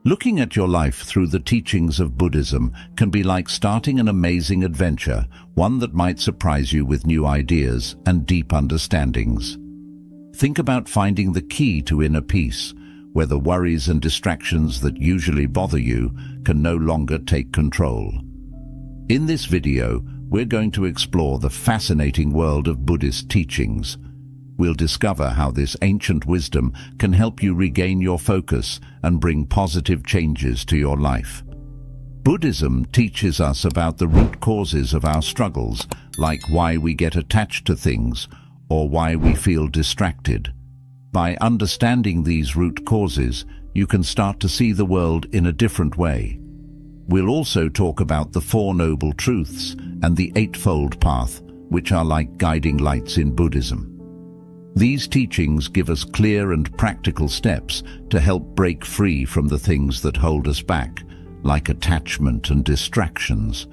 Looking at your life through the teachings of Buddhism can be like starting an amazing adventure, one that might surprise you with new ideas and deep understandings. Think about finding the key to inner peace, where the worries and distractions that usually bother you can no longer take control. In this video, we're going to explore the fascinating world of Buddhist teachings. We'll discover how this ancient wisdom can help you regain your focus and bring positive changes to your life. Buddhism teaches us about the root causes of our struggles, like why we get attached to things or why we feel distracted. By understanding these root causes, you can start to see the world in a different way. We'll also talk about the Four Noble Truths and the Eightfold Path, which are like guiding lights in Buddhism. These teachings give us clear and practical steps to help break free from the things that hold us back, like attachment and distractions.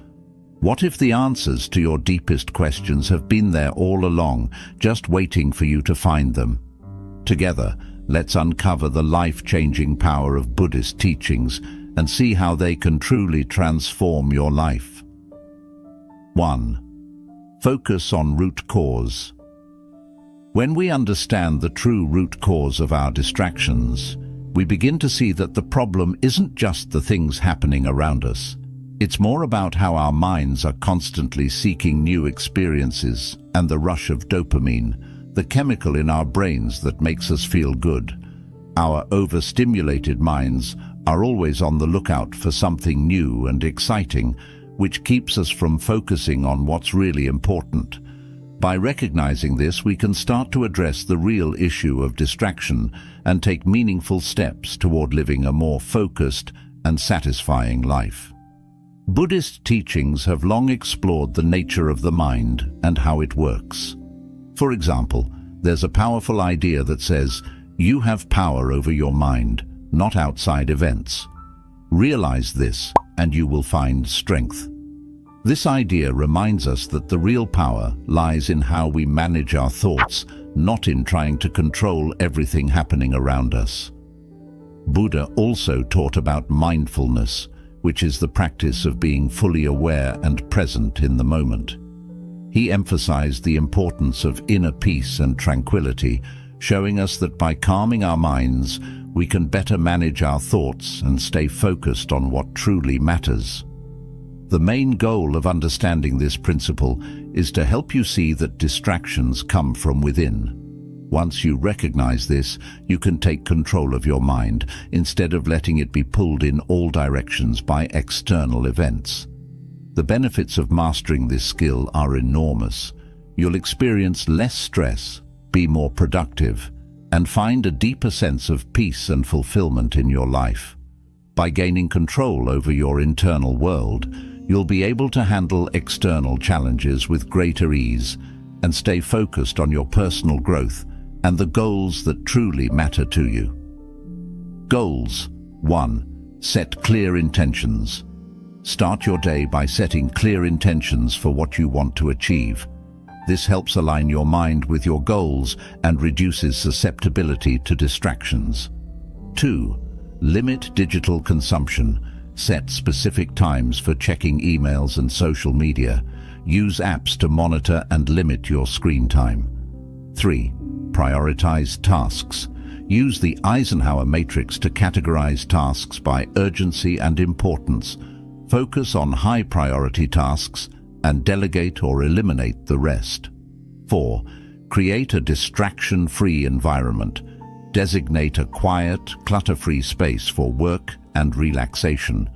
What if the answers to your deepest questions have been there all along, just waiting for you to find them? Together, let's uncover the life-changing power of Buddhist teachings and see how they can truly transform your life. 1. Focus on root cause. When we understand the true root cause of our distractions, we begin to see that the problem isn't just the things happening around us. It's more about how our minds are constantly seeking new experiences and the rush of dopamine, the chemical in our brains that makes us feel good. Our overstimulated minds are always on the lookout for something new and exciting, which keeps us from focusing on what's really important. By recognizing this, we can start to address the real issue of distraction and take meaningful steps toward living a more focused and satisfying life. Buddhist teachings have long explored the nature of the mind and how it works. For example, there's a powerful idea that says, you have power over your mind, not outside events. Realize this, and you will find strength. This idea reminds us that the real power lies in how we manage our thoughts, not in trying to control everything happening around us. Buddha also taught about mindfulness, which is the practice of being fully aware and present in the moment. He emphasized the importance of inner peace and tranquility, showing us that by calming our minds, we can better manage our thoughts and stay focused on what truly matters. The main goal of understanding this principle is to help you see that distractions come from within. Once you recognize this, you can take control of your mind instead of letting it be pulled in all directions by external events. The benefits of mastering this skill are enormous. You'll experience less stress, be more productive, and find a deeper sense of peace and fulfillment in your life. By gaining control over your internal world, you'll be able to handle external challenges with greater ease and stay focused on your personal growth and the goals that truly matter to you. Goals. 1. Set clear intentions. Start your day by setting clear intentions for what you want to achieve. This helps align your mind with your goals and reduces susceptibility to distractions. 2. Limit digital consumption. Set specific times for checking emails and social media. Use apps to monitor and limit your screen time. 3. Prioritize tasks. Use the Eisenhower matrix to categorize tasks by urgency and importance. Focus on high-priority tasks and delegate or eliminate the rest. 4. Create a distraction-free environment. Designate a quiet, clutter-free space for work and relaxation.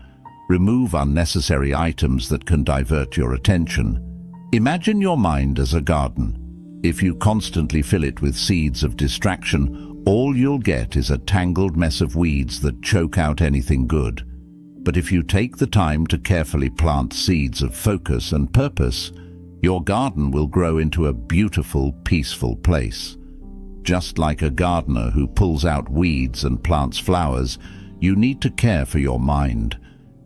Remove unnecessary items that can divert your attention. Imagine your mind as a garden. If you constantly fill it with seeds of distraction, all you'll get is a tangled mess of weeds that choke out anything good. But if you take the time to carefully plant seeds of focus and purpose, your garden will grow into a beautiful, peaceful place. Just like a gardener who pulls out weeds and plants flowers, you need to care for your mind.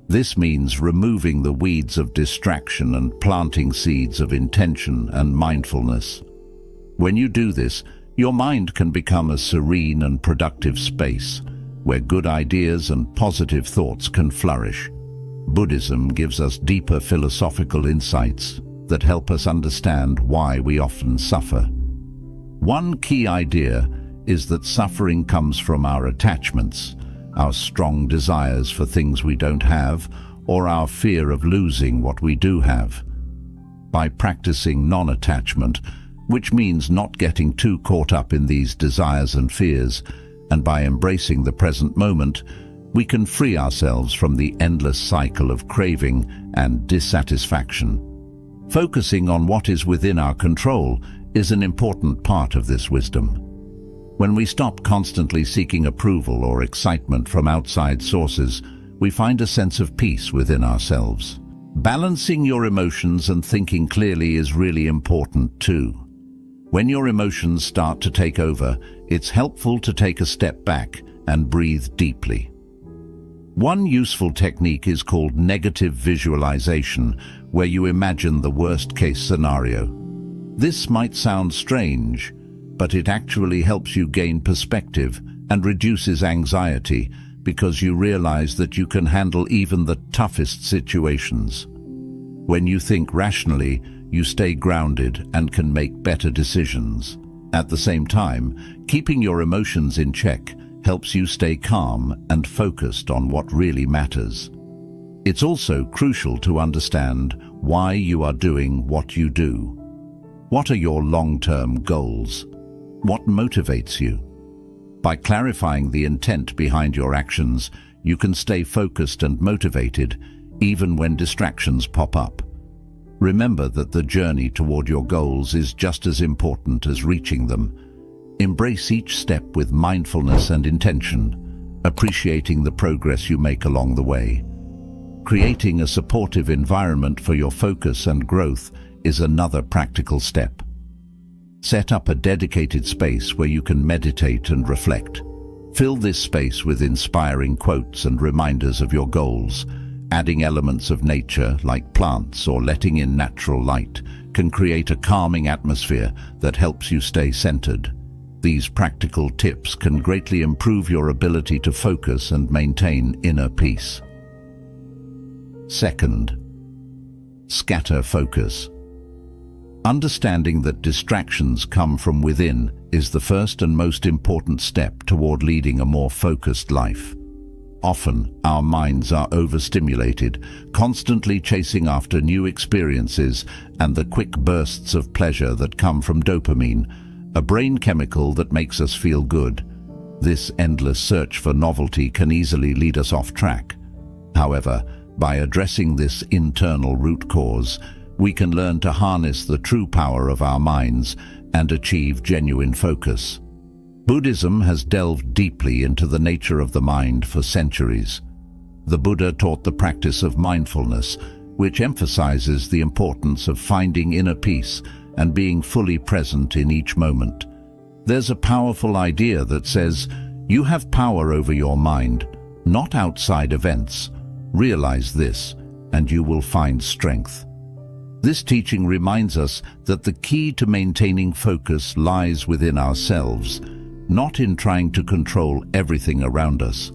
This means removing the weeds of distraction and planting seeds of intention and mindfulness. When you do this, your mind can become a serene and productive space. where good ideas and positive thoughts can flourish. Buddhism gives us deeper philosophical insights that help us understand why we often suffer. One key idea is that suffering comes from our attachments, our strong desires for things we don't have, or our fear of losing what we do have. By practicing non-attachment, which means not getting too caught up in these desires and fears, and by embracing the present moment, we can free ourselves from the endless cycle of craving and dissatisfaction. Focusing on what is within our control is an important part of this wisdom. When we stop constantly seeking approval or excitement from outside sources, we find a sense of peace within ourselves. Balancing your emotions and thinking clearly is really important too. When your emotions start to take over, it's helpful to take a step back and breathe deeply. One useful technique is called negative visualization, where you imagine the worst-case scenario. This might sound strange, but it actually helps you gain perspective and reduces anxiety because you realize that you can handle even the toughest situations. When you think rationally, you stay grounded and can make better decisions. At the same time, keeping your emotions in check helps you stay calm and focused on what really matters. It's also crucial to understand why you are doing what you do. What are your long-term goals? What motivates you? By clarifying the intent behind your actions, you can stay focused and motivated even when distractions pop up. Remember that the journey toward your goals is just as important as reaching them. Embrace each step with mindfulness and intention, appreciating the progress you make along the way. Creating a supportive environment for your focus and growth is another practical step. Set up a dedicated space where you can meditate and reflect. Fill this space with inspiring quotes and reminders of your goals. Adding elements of nature, like plants or letting in natural light, can create a calming atmosphere that helps you stay centered. These practical tips can greatly improve your ability to focus and maintain inner peace. Second, scatter focus. Understanding that distractions come from within is the first and most important step toward leading a more focused life. Often, our minds are overstimulated, constantly chasing after new experiences and the quick bursts of pleasure that come from dopamine, a brain chemical that makes us feel good. This endless search for novelty can easily lead us off track. However, by addressing this internal root cause, we can learn to harness the true power of our minds and achieve genuine focus. Buddhism has delved deeply into the nature of the mind for centuries. The Buddha taught the practice of mindfulness, which emphasizes the importance of finding inner peace and being fully present in each moment. There's a powerful idea that says, you have power over your mind, not outside events. Realize this, and you will find strength. This teaching reminds us that the key to maintaining focus lies within ourselves, not in trying to control everything around us.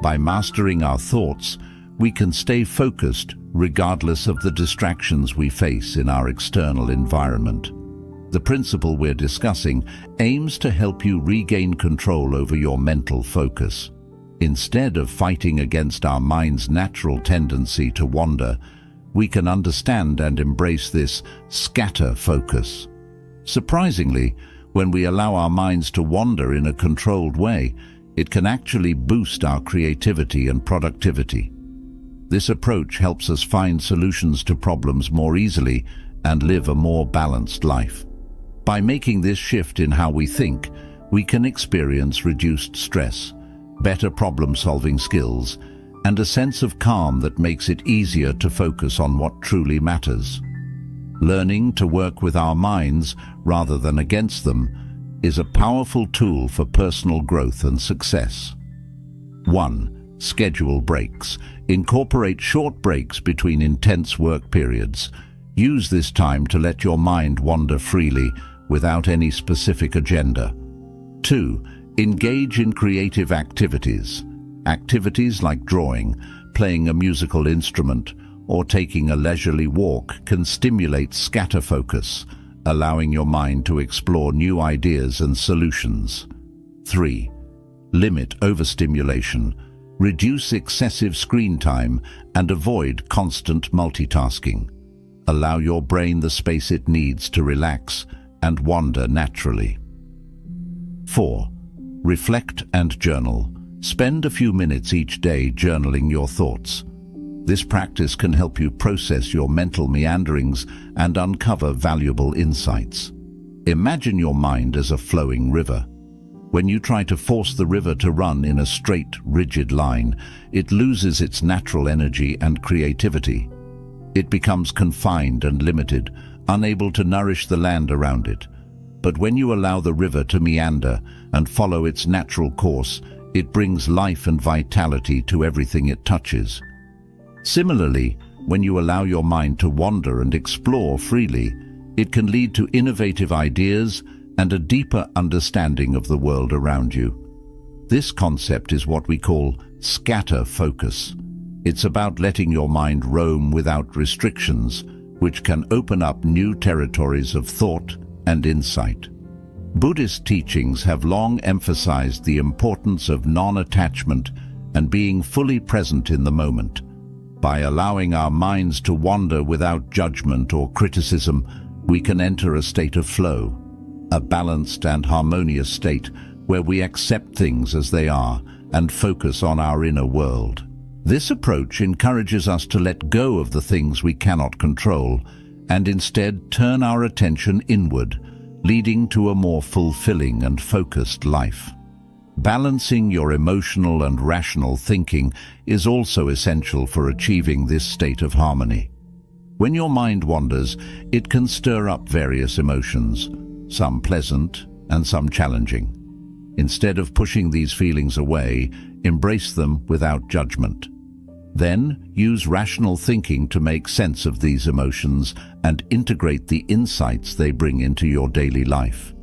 By mastering our thoughts, we can stay focused regardless of the distractions we face in our external environment. The principle we're discussing aims to help you regain control over your mental focus. Instead of fighting against our mind's natural tendency to wander, we can understand and embrace this scatter focus. Surprisingly, when we allow our minds to wander in a controlled way, it can actually boost our creativity and productivity. This approach helps us find solutions to problems more easily and live a more balanced life. By making this shift in how we think, we can experience reduced stress, better problem-solving skills, and a sense of calm that makes it easier to focus on what truly matters. Learning to work with our minds rather than against them is a powerful tool for personal growth and success. 1. Schedule breaks. Incorporate short breaks between intense work periods. Use this time to let your mind wander freely without any specific agenda. 2. Engage in creative activities. Activities like drawing, playing a musical instrument, or taking a leisurely walk can stimulate scatter focus, allowing your mind to explore new ideas and solutions. 3. Limit overstimulation. Reduce excessive screen time and avoid constant multitasking. Allow your brain the space it needs to relax and wander naturally. 4. Reflect and journal. Spend a few minutes each day journaling your thoughts. This practice can help you process your mental meanderings and uncover valuable insights. Imagine your mind as a flowing river. When you try to force the river to run in a straight, rigid line, it loses its natural energy and creativity. It becomes confined and limited, unable to nourish the land around it. But when you allow the river to meander and follow its natural course, it brings life and vitality to everything it touches. Similarly, when you allow your mind to wander and explore freely, it can lead to innovative ideas and a deeper understanding of the world around you. This concept is what we call scatter focus. It's about letting your mind roam without restrictions, which can open up new territories of thought and insight. Buddhist teachings have long emphasized the importance of non-attachment and being fully present in the moment. By allowing our minds to wander without judgment or criticism, we can enter a state of flow, a balanced and harmonious state where we accept things as they are and focus on our inner world. This approach encourages us to let go of the things we cannot control and instead turn our attention inward, leading to a more fulfilling and focused life. Balancing your emotional and rational thinking is also essential for achieving this state of harmony. When your mind wanders, it can stir up various emotions, some pleasant and some challenging. Instead of pushing these feelings away, embrace them without judgment. Then, use rational thinking to make sense of these emotions and integrate the insights they bring into your daily life.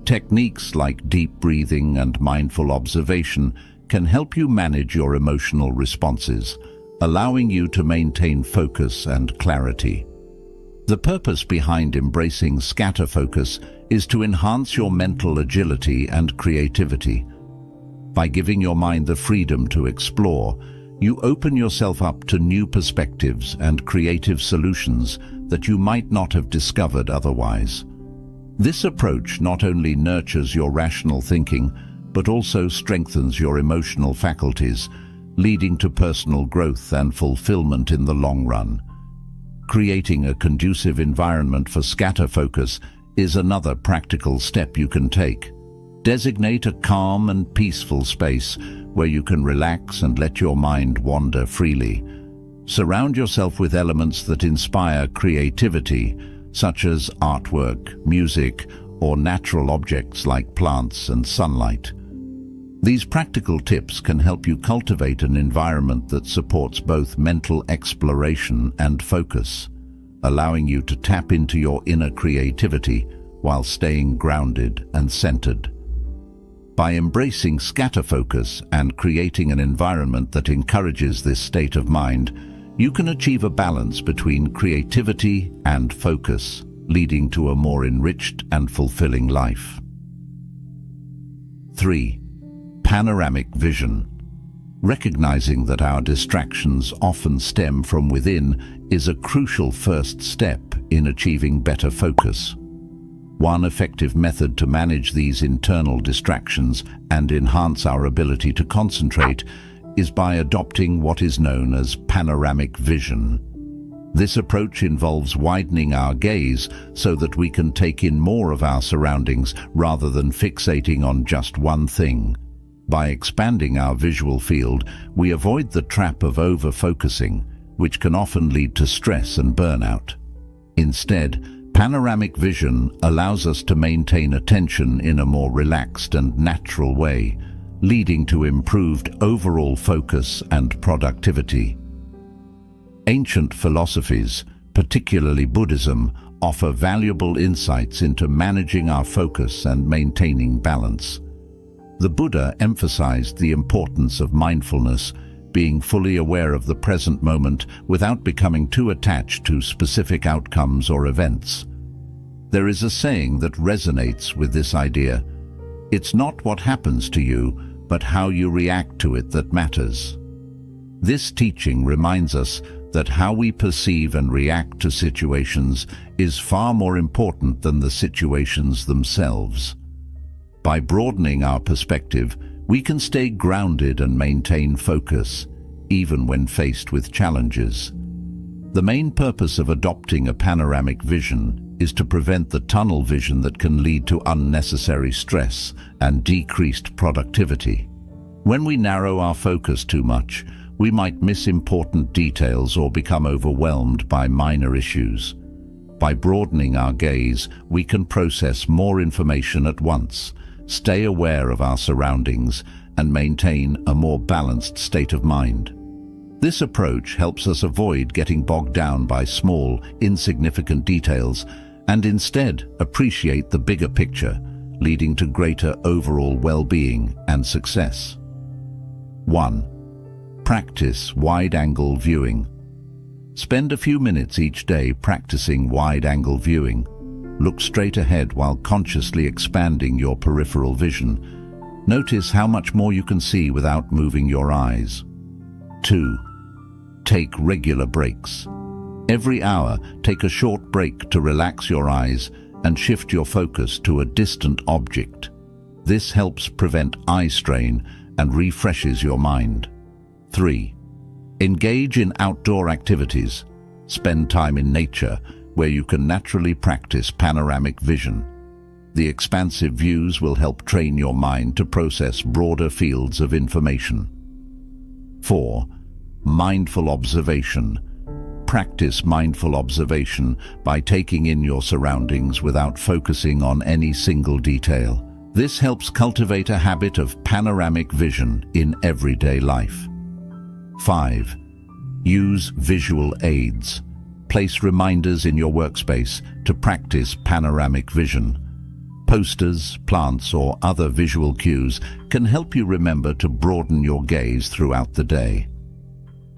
Techniques like deep breathing and mindful observation can help you manage your emotional responses, allowing you to maintain focus and clarity. The purpose behind embracing scatter focus is to enhance your mental agility and creativity. By giving your mind the freedom to explore, you open yourself up to new perspectives and creative solutions that you might not have discovered otherwise. This approach not only nurtures your rational thinking, but also strengthens your emotional faculties, leading to personal growth and fulfillment in the long run. Creating a conducive environment for scatter focus is another practical step you can take. Designate a calm and peaceful space where you can relax and let your mind wander freely. Surround yourself with elements that inspire creativity, such as artwork, music, or natural objects like plants and sunlight. These practical tips can help you cultivate an environment that supports both mental exploration and focus, allowing you to tap into your inner creativity while staying grounded and centered. By embracing scatter focus and creating an environment that encourages this state of mind, you can achieve a balance between creativity and focus, leading to a more enriched and fulfilling life. 3. Panoramic vision. Recognizing that our distractions often stem from within is a crucial first step in achieving better focus. One effective method to manage these internal distractions and enhance our ability to concentrate is by adopting what is known as panoramic vision. This approach involves widening our gaze so that we can take in more of our surroundings rather than fixating on just one thing. By expanding our visual field, we avoid the trap of over-focusing, which can often lead to stress and burnout. Instead, panoramic vision allows us to maintain attention in a more relaxed and natural way, leading to improved overall focus and productivity. Ancient philosophies, particularly Buddhism, offer valuable insights into managing our focus and maintaining balance. The Buddha emphasized the importance of mindfulness, being fully aware of the present moment without becoming too attached to specific outcomes or events. There is a saying that resonates with this idea: "It's not what happens to you, but how you react to it that matters." This teaching reminds us that how we perceive and react to situations is far more important than the situations themselves. By broadening our perspective, we can stay grounded and maintain focus, even when faced with challenges. The main purpose of adopting a panoramic vision is to prevent the tunnel vision that can lead to unnecessary stress and decreased productivity. When we narrow our focus too much, we might miss important details or become overwhelmed by minor issues. By broadening our gaze, we can process more information at once, stay aware of our surroundings, and maintain a more balanced state of mind. This approach helps us avoid getting bogged down by small, insignificant details and instead appreciate the bigger picture, leading to greater overall well-being and success. 1. Practice wide-angle viewing. Spend a few minutes each day practicing wide-angle viewing. Look straight ahead while consciously expanding your peripheral vision. Notice how much more you can see without moving your eyes. 2. Take regular breaks. Every hour, take a short break to relax your eyes and shift your focus to a distant object. This helps prevent eye strain and refreshes your mind. 3. Engage in outdoor activities. Spend time in nature, where you can naturally practice panoramic vision. The expansive views will help train your mind to process broader fields of information. 4. Mindful observation. Practice mindful observation by taking in your surroundings without focusing on any single detail. This helps cultivate a habit of panoramic vision in everyday life. 5. Use visual aids. Place reminders in your workspace to practice panoramic vision. Posters, plants, or other visual cues can help you remember to broaden your gaze throughout the day.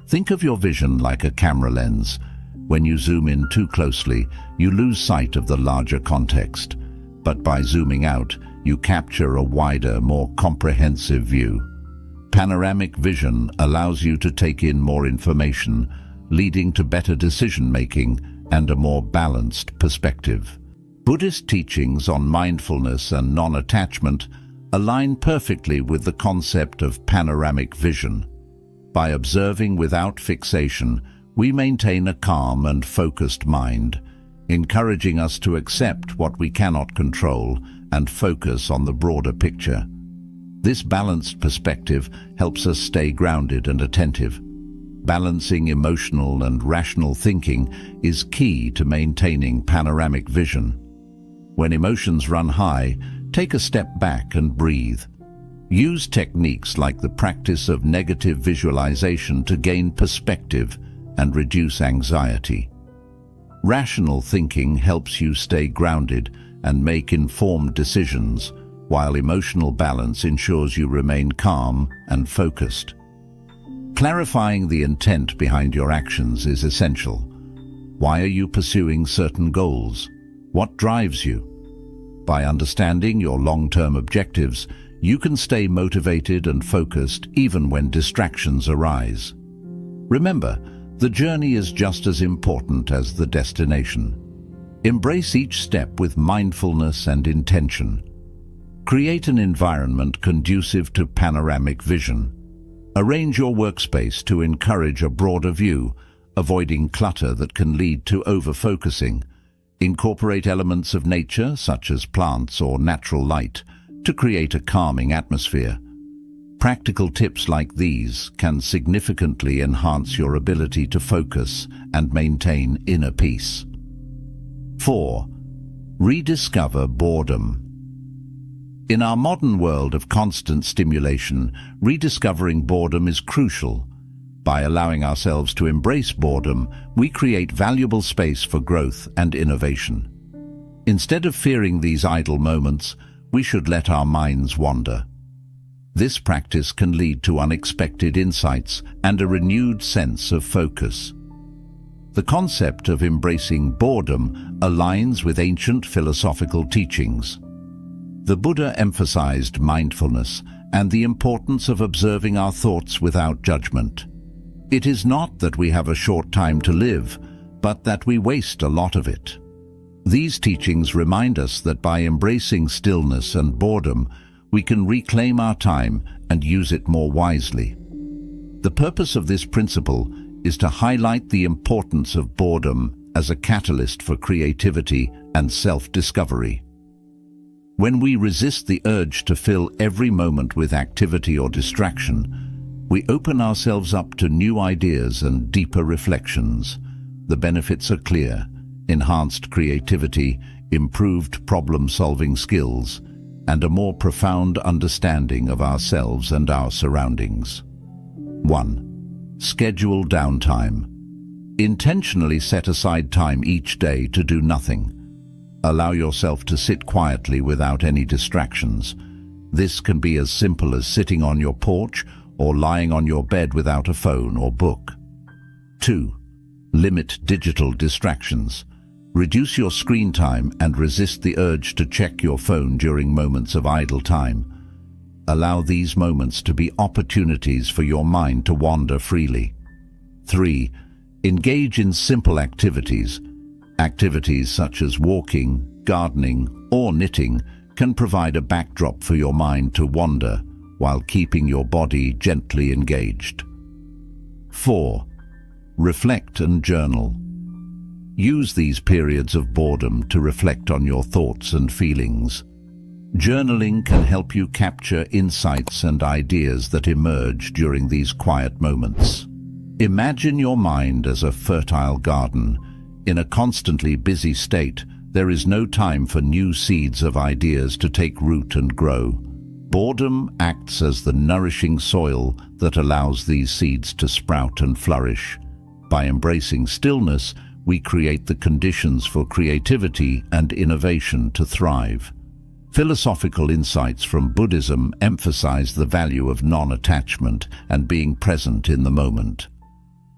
Think of your vision like a camera lens. When you zoom in too closely, you lose sight of the larger context. But by zooming out, you capture a wider, more comprehensive view. Panoramic vision allows you to take in more information, leading to better decision-making and a more balanced perspective. Buddhist teachings on mindfulness and non-attachment align perfectly with the concept of panoramic vision. By observing without fixation, we maintain a calm and focused mind, encouraging us to accept what we cannot control and focus on the broader picture. This balanced perspective helps us stay grounded and attentive. Balancing emotional and rational thinking is key to maintaining panoramic vision. When emotions run high, take a step back and breathe. Use techniques like the practice of negative visualization to gain perspective and reduce anxiety. Rational thinking helps you stay grounded and make informed decisions, while emotional balance ensures you remain calm and focused. Clarifying the intent behind your actions is essential. Why are you pursuing certain goals? What drives you? By understanding your long-term objectives, you can stay motivated and focused even when distractions arise. Remember, the journey is just as important as the destination. Embrace each step with mindfulness and intention. Create an environment conducive to panoramic vision. Arrange your workspace to encourage a broader view, avoiding clutter that can lead to over-focusing. Incorporate elements of nature, such as plants or natural light, to create a calming atmosphere. Practical tips like these can significantly enhance your ability to focus and maintain inner peace. 4. Rediscover boredom. In our modern world of constant stimulation, rediscovering boredom is crucial. By allowing ourselves to embrace boredom, we create valuable space for growth and innovation. Instead of fearing these idle moments, we should let our minds wander. This practice can lead to unexpected insights and a renewed sense of focus. The concept of embracing boredom aligns with ancient philosophical teachings. The Buddha emphasized mindfulness and the importance of observing our thoughts without judgment. It is not that we have a short time to live, but that we waste a lot of it. These teachings remind us that by embracing stillness and boredom, we can reclaim our time and use it more wisely. The purpose of this principle is to highlight the importance of boredom as a catalyst for creativity and self-discovery. When we resist the urge to fill every moment with activity or distraction, we open ourselves up to new ideas and deeper reflections. The benefits are clear: enhanced creativity, improved problem-solving skills, and a more profound understanding of ourselves and our surroundings. 1. Schedule downtime. Intentionally set aside time each day to do nothing. Allow yourself to sit quietly without any distractions. This can be as simple as sitting on your porch or lying on your bed without a phone or book. 2. Limit digital distractions. Reduce your screen time and resist the urge to check your phone during moments of idle time. Allow these moments to be opportunities for your mind to wander freely. 3. Engage in simple activities. Activities such as walking, gardening, or knitting can provide a backdrop for your mind to wander while keeping your body gently engaged. 4. Reflect and journal. Use these periods of boredom to reflect on your thoughts and feelings. Journaling can help you capture insights and ideas that emerge during these quiet moments. Imagine your mind as a fertile garden. In a constantly busy state, there is no time for new seeds of ideas to take root and grow. Boredom acts as the nourishing soil that allows these seeds to sprout and flourish. By embracing stillness, we create the conditions for creativity and innovation to thrive. Philosophical insights from Buddhism emphasize the value of non-attachment and being present in the moment.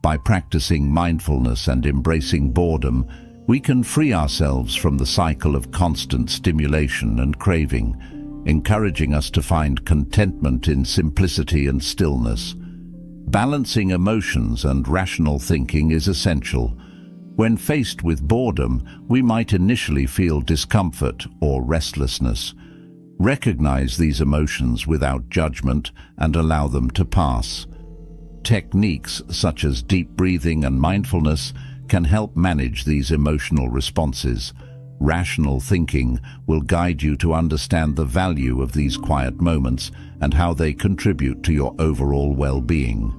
By practicing mindfulness and embracing boredom, we can free ourselves from the cycle of constant stimulation and craving, encouraging us to find contentment in simplicity and stillness. Balancing emotions and rational thinking is essential. When faced with boredom, we might initially feel discomfort or restlessness. Recognize these emotions without judgment and allow them to pass. Techniques such as deep breathing and mindfulness can help manage these emotional responses. Rational thinking will guide you to understand the value of these quiet moments and how they contribute to your overall well-being.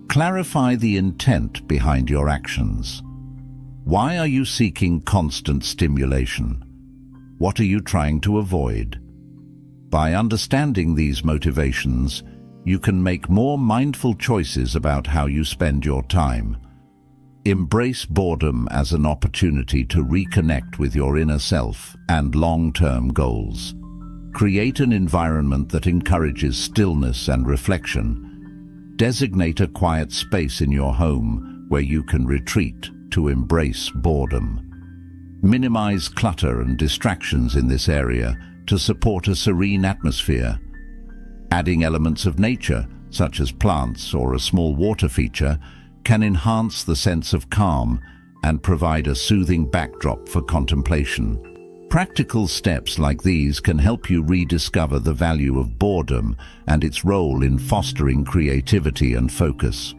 Clarify the intent behind your actions. Why are you seeking constant stimulation? What are you trying to avoid? By understanding these motivations, you can make more mindful choices about how you spend your time. Embrace boredom as an opportunity to reconnect with your inner self and long-term goals. Create an environment that encourages stillness and reflection. Designate a quiet space in your home where you can retreat to embrace boredom. Minimize clutter and distractions in this area to support a serene atmosphere. Adding elements of nature, such as plants or a small water feature, can enhance the sense of calm and provide a soothing backdrop for contemplation. Practical steps like these can help you rediscover the value of boredom and its role in fostering creativity and focus.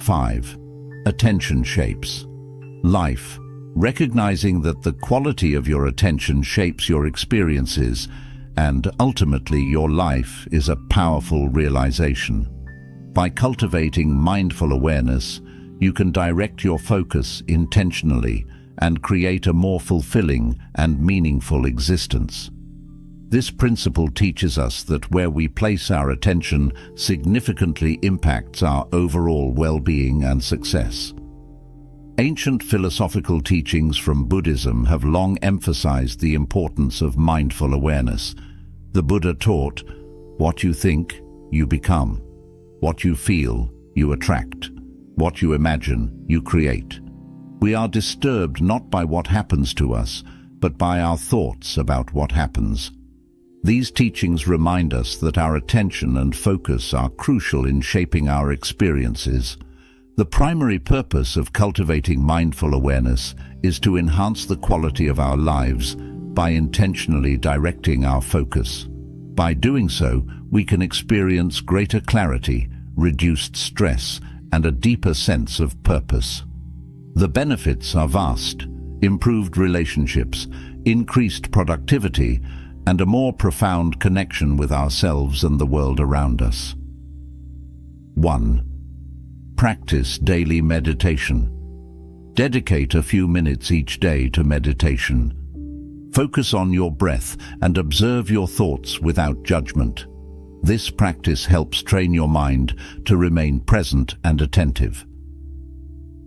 5. Attention shapes life. Recognizing that the quality of your attention shapes your experiences and ultimately your life is a powerful realization. By cultivating mindful awareness, you can direct your focus intentionally and create a more fulfilling and meaningful existence. This principle teaches us that where we place our attention significantly impacts our overall well-being and success. Ancient philosophical teachings from Buddhism have long emphasized the importance of mindful awareness. The Buddha taught, What you think, you become. What you feel, you attract. What you imagine, you create. We are disturbed not by what happens to us, but by our thoughts about what happens. These teachings remind us that our attention and focus are crucial in shaping our experiences. The primary purpose of cultivating mindful awareness is to enhance the quality of our lives by intentionally directing our focus. By doing so, we can experience greater clarity, reduced stress, and a deeper sense of purpose. The benefits are vast: improved relationships, increased productivity, and a more profound connection with ourselves and the world around us. 1. Practice daily meditation. Dedicate a few minutes each day to meditation. Focus on your breath and observe your thoughts without judgment. This practice helps train your mind to remain present and attentive.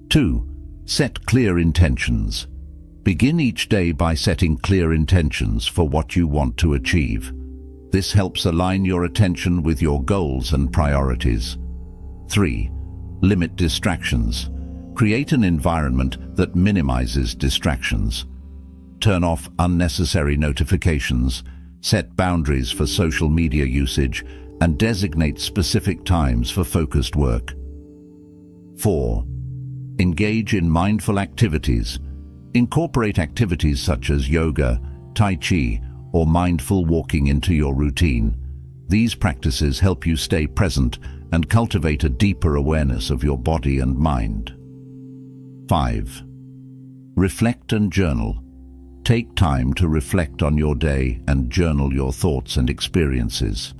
2. Set clear intentions. Begin each day by setting clear intentions for what you want to achieve. This helps align your attention with your goals and priorities. 3. Limit distractions. Create an environment that minimizes distractions. Turn off unnecessary notifications, set boundaries for social media usage, and designate specific times for focused work. 4. Engage in mindful activities. Incorporate activities such as yoga, tai chi, or mindful walking into your routine. These practices help you stay present and cultivate a deeper awareness of your body and mind. 5. Reflect and journal. Take time to reflect on your day and journal your thoughts and experiences.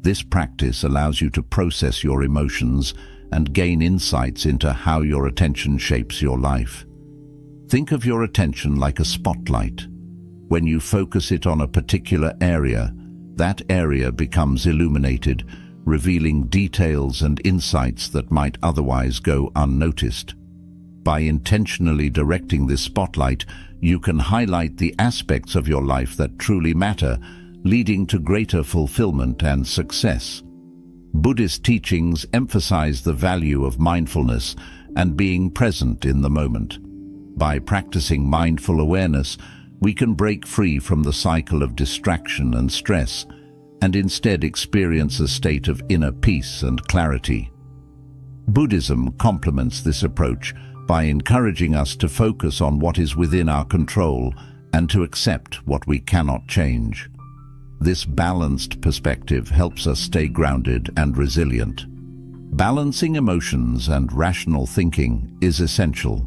This practice allows you to process your emotions and gain insights into how your attention shapes your life. Think of your attention like a spotlight. When you focus it on a particular area, that area becomes illuminated, revealing details and insights that might otherwise go unnoticed. By intentionally directing this spotlight, you can highlight the aspects of your life that truly matter, leading to greater fulfillment and success. Buddhist teachings emphasize the value of mindfulness and being present in the moment. By practicing mindful awareness, we can break free from the cycle of distraction and stress, and instead experience a state of inner peace and clarity. Buddhism complements this approach by encouraging us to focus on what is within our control and to accept what we cannot change. This balanced perspective helps us stay grounded and resilient. Balancing emotions and rational thinking is essential.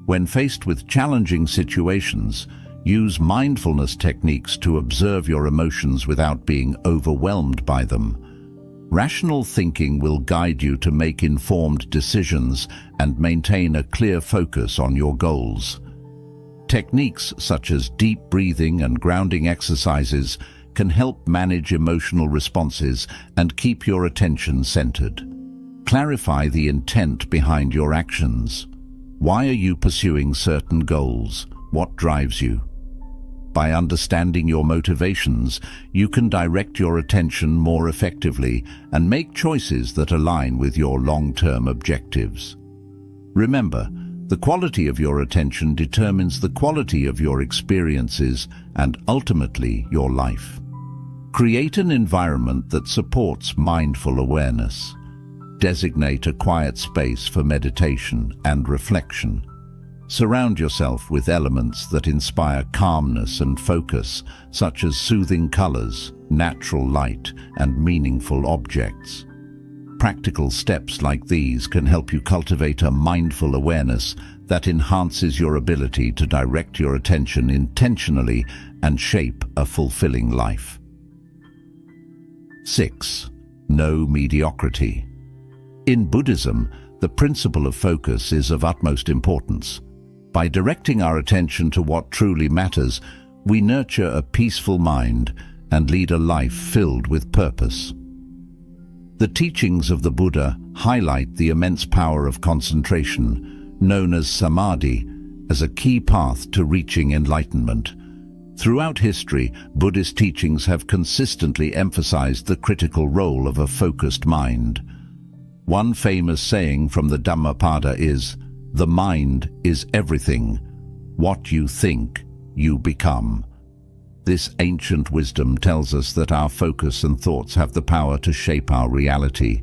When faced with challenging situations, use mindfulness techniques to observe your emotions without being overwhelmed by them. Rational thinking will guide you to make informed decisions and maintain a clear focus on your goals. Techniques such as deep breathing and grounding exercises can help manage emotional responses and keep your attention centered. Clarify the intent behind your actions. Why are you pursuing certain goals? What drives you? By understanding your motivations, you can direct your attention more effectively and make choices that align with your long-term objectives. Remember, the quality of your attention determines the quality of your experiences and ultimately your life. Create an environment that supports mindful awareness. Designate a quiet space for meditation and reflection. Surround yourself with elements that inspire calmness and focus, such as soothing colors, natural light, and meaningful objects. Practical steps like these can help you cultivate a mindful awareness that enhances your ability to direct your attention intentionally and shape a fulfilling life. 6. No mediocrity. In Buddhism, the principle of focus is of utmost importance. By directing our attention to what truly matters, we nurture a peaceful mind and lead a life filled with purpose. The teachings of the Buddha highlight the immense power of concentration, known as samadhi, as a key path to reaching enlightenment. Throughout history, Buddhist teachings have consistently emphasized the critical role of a focused mind. One famous saying from the Dhammapada is, "The mind is everything. What you think, you become." This ancient wisdom tells us that our focus and thoughts have the power to shape our reality,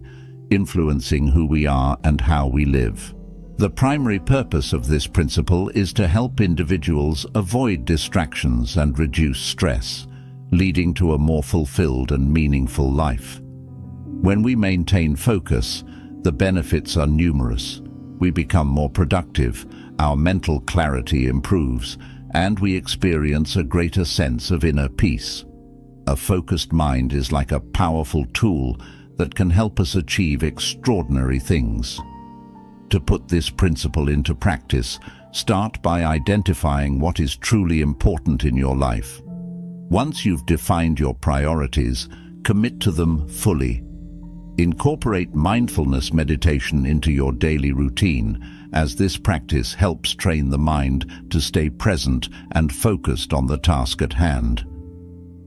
influencing who we are and how we live. The primary purpose of this principle is to help individuals avoid distractions and reduce stress, leading to a more fulfilled and meaningful life. When we maintain focus, the benefits are numerous. We become more productive, our mental clarity improves, and we experience a greater sense of inner peace. A focused mind is like a powerful tool that can help us achieve extraordinary things. To put this principle into practice, start by identifying what is truly important in your life. Once you've defined your priorities, commit to them fully. Incorporate mindfulness meditation into your daily routine, as this practice helps train the mind to stay present and focused on the task at hand.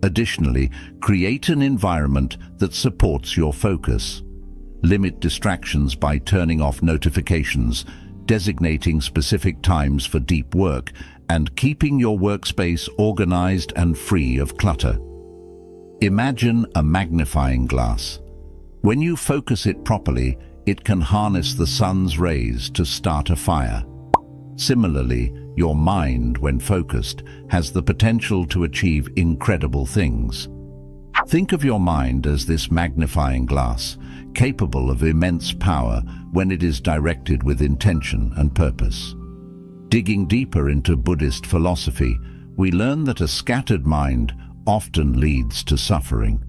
Additionally, create an environment that supports your focus. Limit distractions by turning off notifications, designating specific times for deep work, and keeping your workspace organized and free of clutter. Imagine a magnifying glass. When you focus it properly, it can harness the sun's rays to start a fire. Similarly, your mind, when focused, has the potential to achieve incredible things. Think of your mind as this magnifying glass, capable of immense power when it is directed with intention and purpose. Digging deeper into Buddhist philosophy, we learn that a scattered mind often leads to suffering.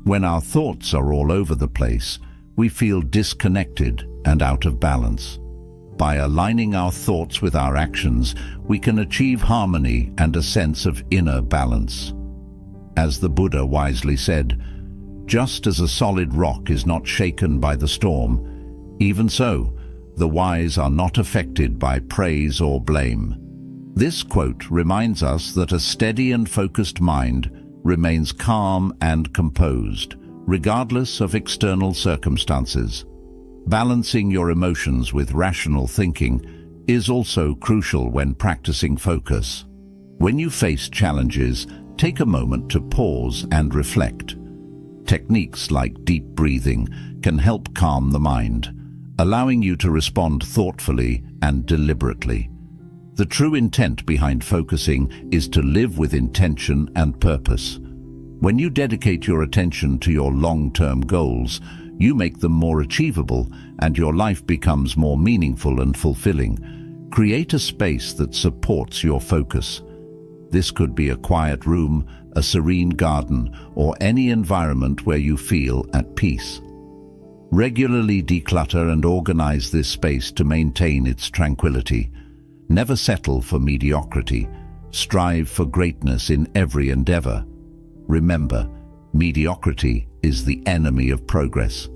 When our thoughts are all over the place, we feel disconnected and out of balance. By aligning our thoughts with our actions, we can achieve harmony and a sense of inner balance. As the Buddha wisely said, "Just as a solid rock is not shaken by the storm, even so, the wise are not affected by praise or blame." This quote reminds us that a steady and focused mind remains calm and composed, regardless of external circumstances. Balancing your emotions with rational thinking is also crucial when practicing focus. When you face challenges, take a moment to pause and reflect. Techniques like deep breathing can help calm the mind, allowing you to respond thoughtfully and deliberately. The true intent behind focusing is to live with intention and purpose. When you dedicate your attention to your long-term goals, you make them more achievable and your life becomes more meaningful and fulfilling. Create a space that supports your focus. This could be a quiet room, a serene garden, or any environment where you feel at peace. Regularly declutter and organize this space to maintain its tranquility. Never settle for mediocrity. Strive for greatness in every endeavor. Remember, mediocrity is the enemy of progress.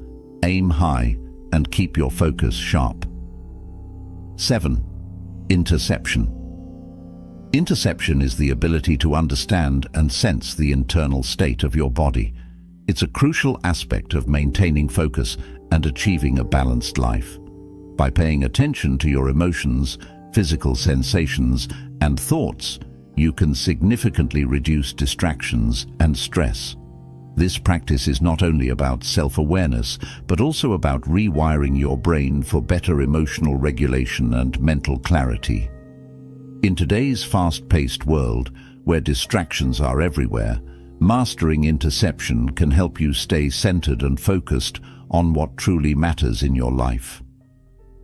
Aim high and keep your focus sharp. 7. Interception. Interception is the ability to understand and sense the internal state of your body. It's a crucial aspect of maintaining focus and achieving a balanced life. By paying attention to your emotions, physical sensations, and thoughts, you can significantly reduce distractions and stress. This practice is not only about self-awareness, but also about rewiring your brain for better emotional regulation and mental clarity. In today's fast-paced world, where distractions are everywhere, mastering interception can help you stay centered and focused on what truly matters in your life.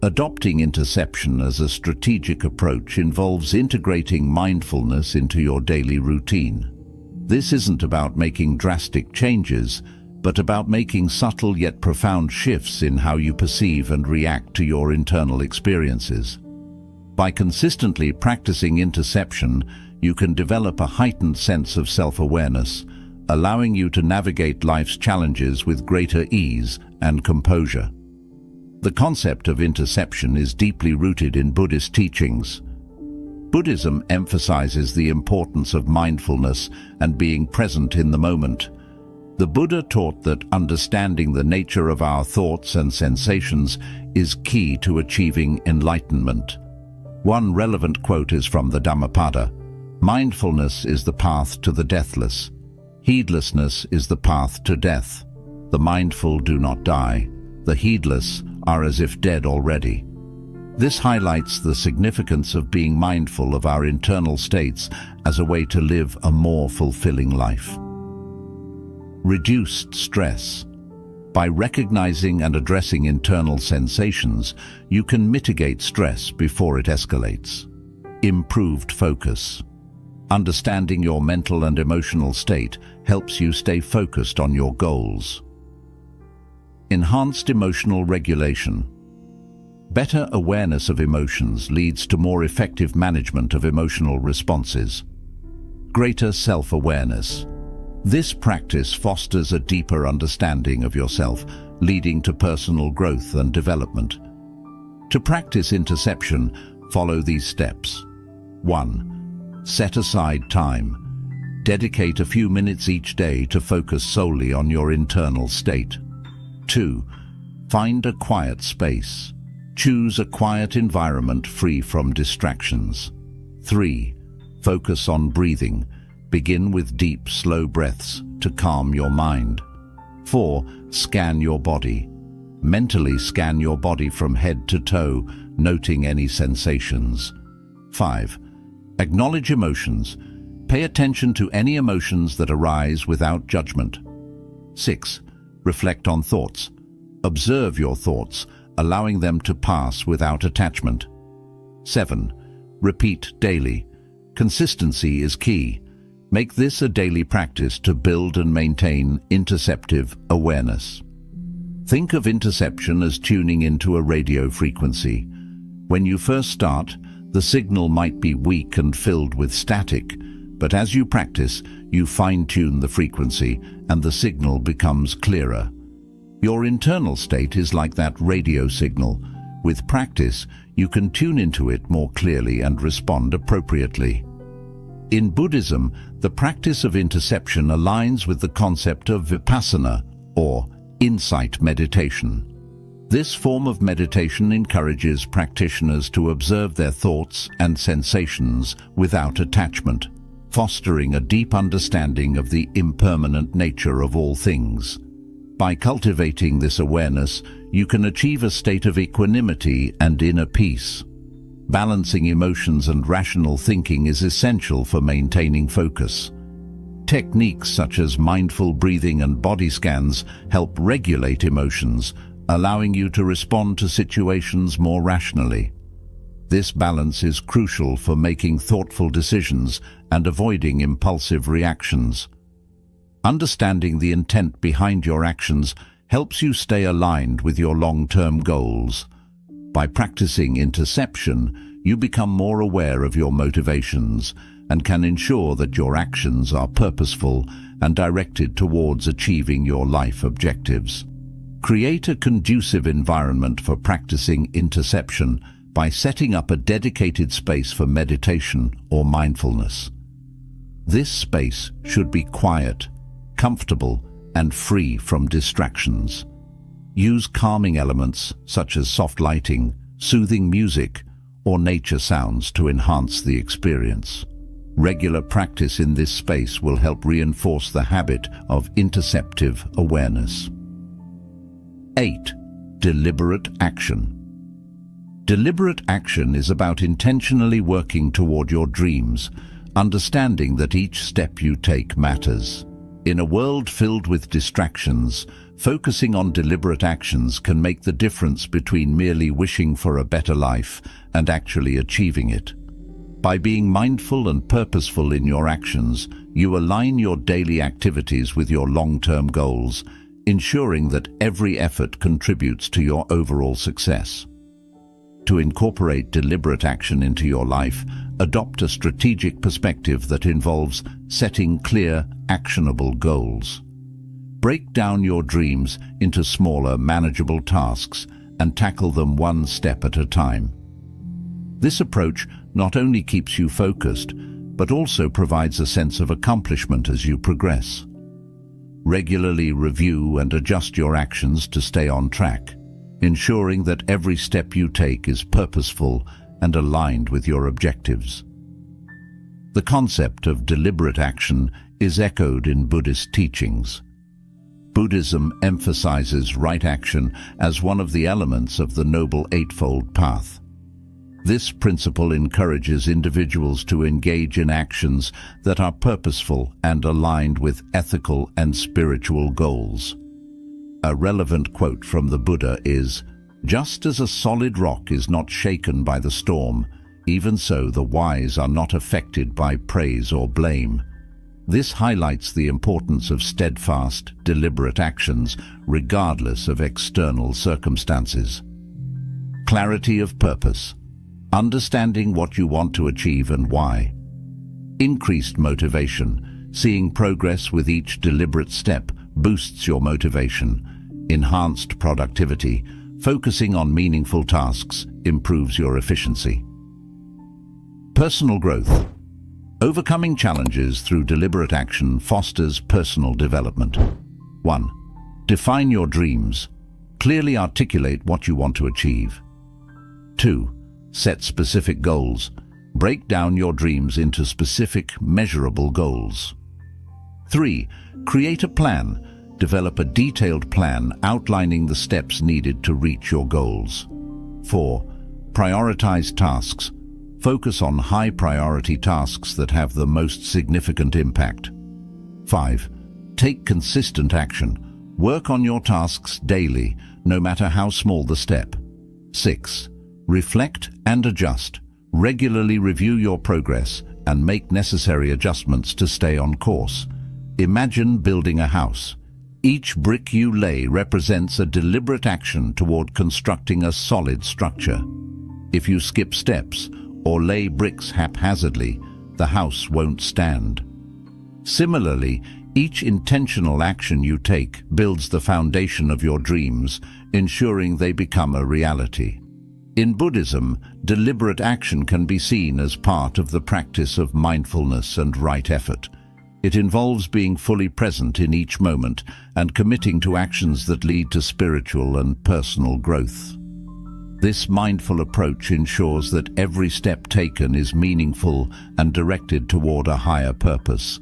Adopting interception as a strategic approach involves integrating mindfulness into your daily routine. This isn't about making drastic changes, but about making subtle yet profound shifts in how you perceive and react to your internal experiences. By consistently practicing interception, you can develop a heightened sense of self-awareness, allowing you to navigate life's challenges with greater ease and composure. The concept of interception is deeply rooted in Buddhist teachings. Buddhism emphasizes the importance of mindfulness and being present in the moment. The Buddha taught that understanding the nature of our thoughts and sensations is key to achieving enlightenment. One relevant quote is from the Dhammapada: "Mindfulness is the path to the deathless. Heedlessness is the path to death. The mindful do not die. The heedless are as if dead already." This highlights the significance of being mindful of our internal states as a way to live a more fulfilling life. Reduced stress. By recognizing and addressing internal sensations, you can mitigate stress before it escalates. Improved focus. Understanding your mental and emotional state helps you stay focused on your goals. Enhanced emotional regulation. Better awareness of emotions leads to more effective management of emotional responses. Greater self-awareness. This practice fosters a deeper understanding of yourself, leading to personal growth and development. To practice interception, follow these steps. 1. Set aside time. Dedicate a few minutes each day to focus solely on your internal state. 2. Find a quiet space. Choose a quiet environment free from distractions. 3. Focus on breathing. Begin with deep, slow breaths to calm your mind. 4. Scan your body. Mentally scan your body from head to toe, noting any sensations. 5. Acknowledge emotions. Pay attention to any emotions that arise without judgment. 6. Reflect on thoughts. Observe your thoughts, allowing them to pass without attachment. 7. Repeat daily. Consistency is key. Make this a daily practice to build and maintain interceptive awareness. Think of interception as tuning into a radio frequency. When you first start, the signal might be weak and filled with static, but as you practice, you fine-tune the frequency and the signal becomes clearer. Your internal state is like that radio signal. With practice, you can tune into it more clearly and respond appropriately. In Buddhism, the practice of interception aligns with the concept of vipassana, or insight meditation. This form of meditation encourages practitioners to observe their thoughts and sensations without attachment, fostering a deep understanding of the impermanent nature of all things. By cultivating this awareness, you can achieve a state of equanimity and inner peace. Balancing emotions and rational thinking is essential for maintaining focus. Techniques such as mindful breathing and body scans help regulate emotions, allowing you to respond to situations more rationally. This balance is crucial for making thoughtful decisions and avoiding impulsive reactions. Understanding the intent behind your actions helps you stay aligned with your long-term goals. By practicing interception, you become more aware of your motivations and can ensure that your actions are purposeful and directed towards achieving your life objectives. Create a conducive environment for practicing interception by setting up a dedicated space for meditation or mindfulness. This space should be quiet, comfortable, and free from distractions. Use calming elements such as soft lighting, soothing music, or nature sounds to enhance the experience. Regular practice in this space will help reinforce the habit of interceptive awareness. 8. Deliberate action. Deliberate action is about intentionally working toward your dreams, understanding that each step you take matters. In a world filled with distractions, focusing on deliberate actions can make the difference between merely wishing for a better life and actually achieving it. By being mindful and purposeful in your actions, you align your daily activities with your long-term goals, ensuring that every effort contributes to your overall success. To incorporate deliberate action into your life, adopt a strategic perspective that involves setting clear, actionable goals. Break down your dreams into smaller, manageable tasks and tackle them one step at a time. This approach not only keeps you focused, but also provides a sense of accomplishment as you progress. Regularly review and adjust your actions to stay on track, ensuring that every step you take is purposeful and aligned with your objectives. The concept of deliberate action is echoed in Buddhist teachings. Buddhism emphasizes right action as one of the elements of the Noble Eightfold Path. This principle encourages individuals to engage in actions that are purposeful and aligned with ethical and spiritual goals. A relevant quote from the Buddha is, "Just as a solid rock is not shaken by the storm, even so the wise are not affected by praise or blame." This highlights the importance of steadfast, deliberate actions, regardless of external circumstances. Clarity of purpose. Understanding what you want to achieve and why. Increased motivation. Seeing progress with each deliberate step boosts your motivation. Enhanced productivity. Focusing on meaningful tasks improves your efficiency. Personal growth. Overcoming challenges through deliberate action fosters personal development. 1. Define your dreams. Clearly articulate what you want to achieve. 2. Set specific goals. Break down your dreams into specific, measurable goals. 3. Create a plan. Develop a detailed plan outlining the steps needed to reach your goals. 4. Prioritize tasks. Focus on high-priority tasks that have the most significant impact. 5. Take consistent action. Work on your tasks daily, no matter how small the step. 6. Reflect and adjust. Regularly review your progress and make necessary adjustments to stay on course. Imagine building a house. Each brick you lay represents a deliberate action toward constructing a solid structure. If you skip steps or lay bricks haphazardly, the house won't stand. Similarly, each intentional action you take builds the foundation of your dreams, ensuring they become a reality. In Buddhism, deliberate action can be seen as part of the practice of mindfulness and right effort. It involves being fully present in each moment and committing to actions that lead to spiritual and personal growth. This mindful approach ensures that every step taken is meaningful and directed toward a higher purpose.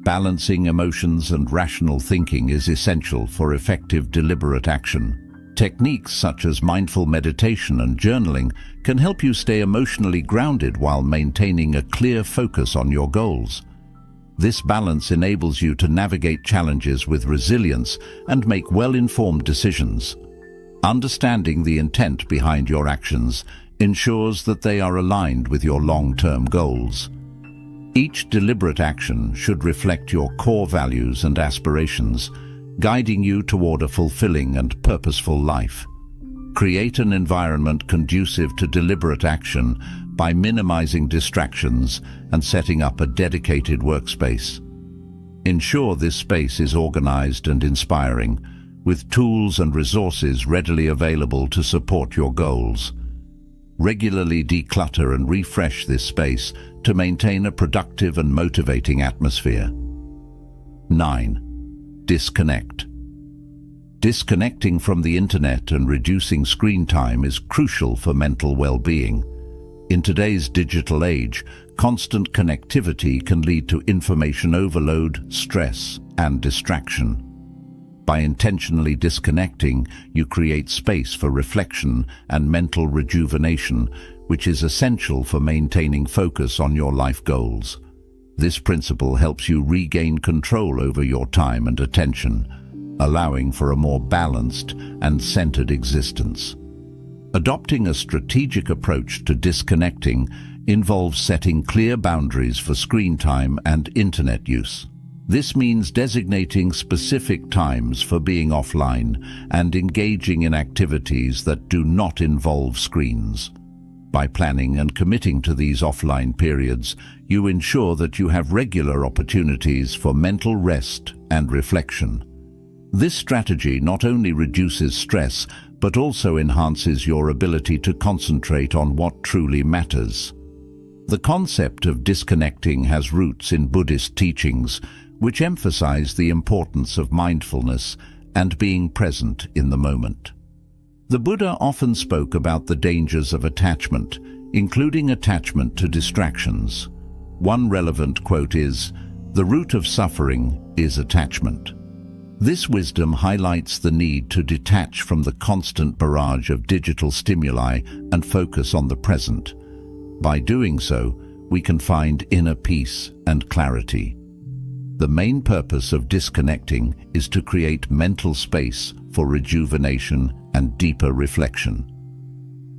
Balancing emotions and rational thinking is essential for effective deliberate action. Techniques such as mindful meditation and journaling can help you stay emotionally grounded while maintaining a clear focus on your goals. This balance enables you to navigate challenges with resilience and make well-informed decisions. Understanding the intent behind your actions ensures that they are aligned with your long-term goals. Each deliberate action should reflect your core values and aspirations, guiding you toward a fulfilling and purposeful life. Create an environment conducive to deliberate action by minimizing distractions and setting up a dedicated workspace. Ensure this space is organized and inspiring, with tools and resources readily available to support your goals. Regularly declutter and refresh this space to maintain a productive and motivating atmosphere. 9. Disconnect. Disconnecting from the internet and reducing screen time is crucial for mental well-being. In today's digital age, constant connectivity can lead to information overload, stress, and distraction. By intentionally disconnecting, you create space for reflection and mental rejuvenation, which is essential for maintaining focus on your life goals. This principle helps you regain control over your time and attention, allowing for a more balanced and centered existence. Adopting a strategic approach to disconnecting involves setting clear boundaries for screen time and internet use. This means designating specific times for being offline and engaging in activities that do not involve screens. By planning and committing to these offline periods, you ensure that you have regular opportunities for mental rest and reflection. This strategy not only reduces stress, but also enhances your ability to concentrate on what truly matters. The concept of disconnecting has roots in Buddhist teachings, which emphasize the importance of mindfulness and being present in the moment. The Buddha often spoke about the dangers of attachment, including attachment to distractions. One relevant quote is, "The root of suffering is attachment." This wisdom highlights the need to detach from the constant barrage of digital stimuli and focus on the present. By doing so, we can find inner peace and clarity. The main purpose of disconnecting is to create mental space for rejuvenation and deeper reflection.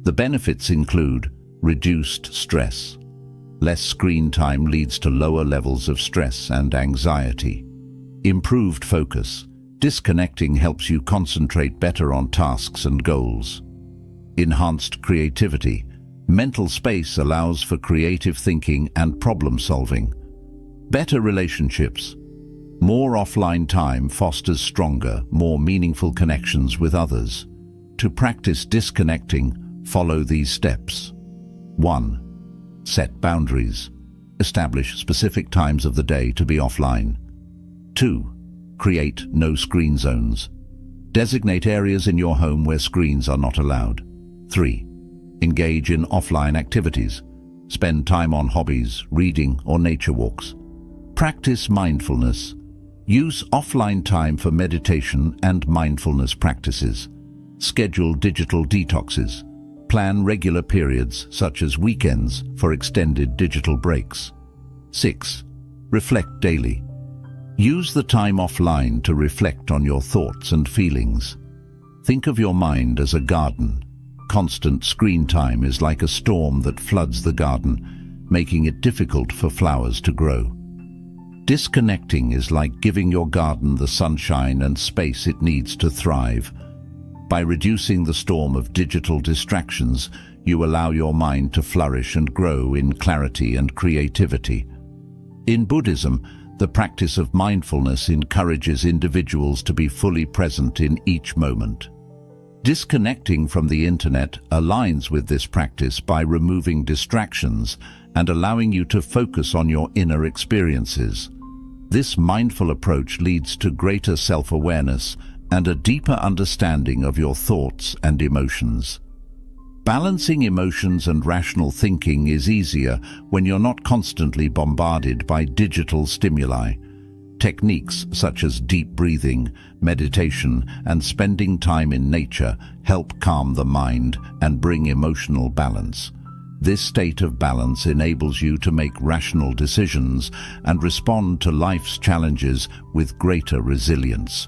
The benefits include reduced stress. Less screen time leads to lower levels of stress and anxiety. Improved focus. Disconnecting helps you concentrate better on tasks and goals. Enhanced creativity. Mental space allows for creative thinking and problem solving. Better relationships. More offline time fosters stronger, more meaningful connections with others. To practice disconnecting, follow these steps. 1. Set boundaries. Establish specific times of the day to be offline. 2. Create no-screen zones. Designate areas in your home where screens are not allowed. 3. Engage in offline activities. Spend time on hobbies, reading, or nature walks. Practice mindfulness. Use offline time for meditation and mindfulness practices. Schedule digital detoxes. Plan regular periods, such as weekends, for extended digital breaks. 6. Reflect daily. Use the time offline to reflect on your thoughts and feelings. Think of your mind as a garden. Constant screen time is like a storm that floods the garden, making it difficult for flowers to grow. Disconnecting is like giving your garden the sunshine and space it needs to thrive. By reducing the storm of digital distractions, you allow your mind to flourish and grow in clarity and creativity. In Buddhism, the practice of mindfulness encourages individuals to be fully present in each moment. Disconnecting from the internet aligns with this practice by removing distractions and allowing you to focus on your inner experiences. This mindful approach leads to greater self-awareness and a deeper understanding of your thoughts and emotions. Balancing emotions and rational thinking is easier when you're not constantly bombarded by digital stimuli. Techniques such as deep breathing, meditation, and spending time in nature help calm the mind and bring emotional balance. This state of balance enables you to make rational decisions and respond to life's challenges with greater resilience.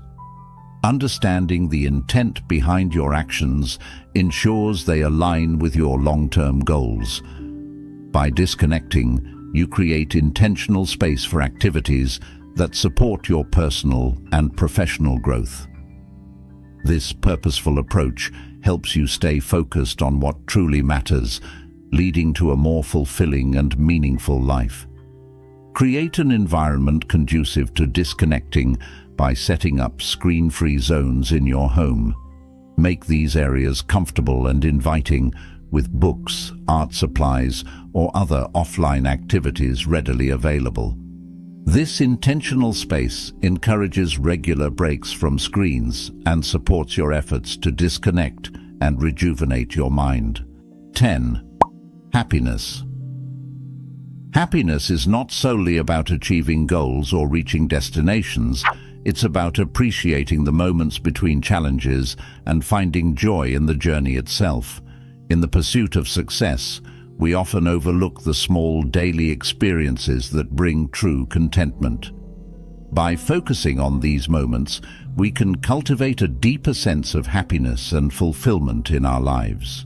Understanding the intent behind your actions ensures they align with your long-term goals. By disconnecting, you create intentional space for activities that support your personal and professional growth. This purposeful approach helps you stay focused on what truly matters, leading to a more fulfilling and meaningful life. Create an environment conducive to disconnecting by setting up screen-free zones in your home. Make these areas comfortable and inviting with books, art supplies, or other offline activities readily available. This intentional space encourages regular breaks from screens and supports your efforts to disconnect and rejuvenate your mind. 10. Happiness. Happiness is not solely about achieving goals or reaching destinations. It's about appreciating the moments between challenges and finding joy in the journey itself. In the pursuit of success, we often overlook the small daily experiences that bring true contentment. By focusing on these moments, we can cultivate a deeper sense of happiness and fulfillment in our lives.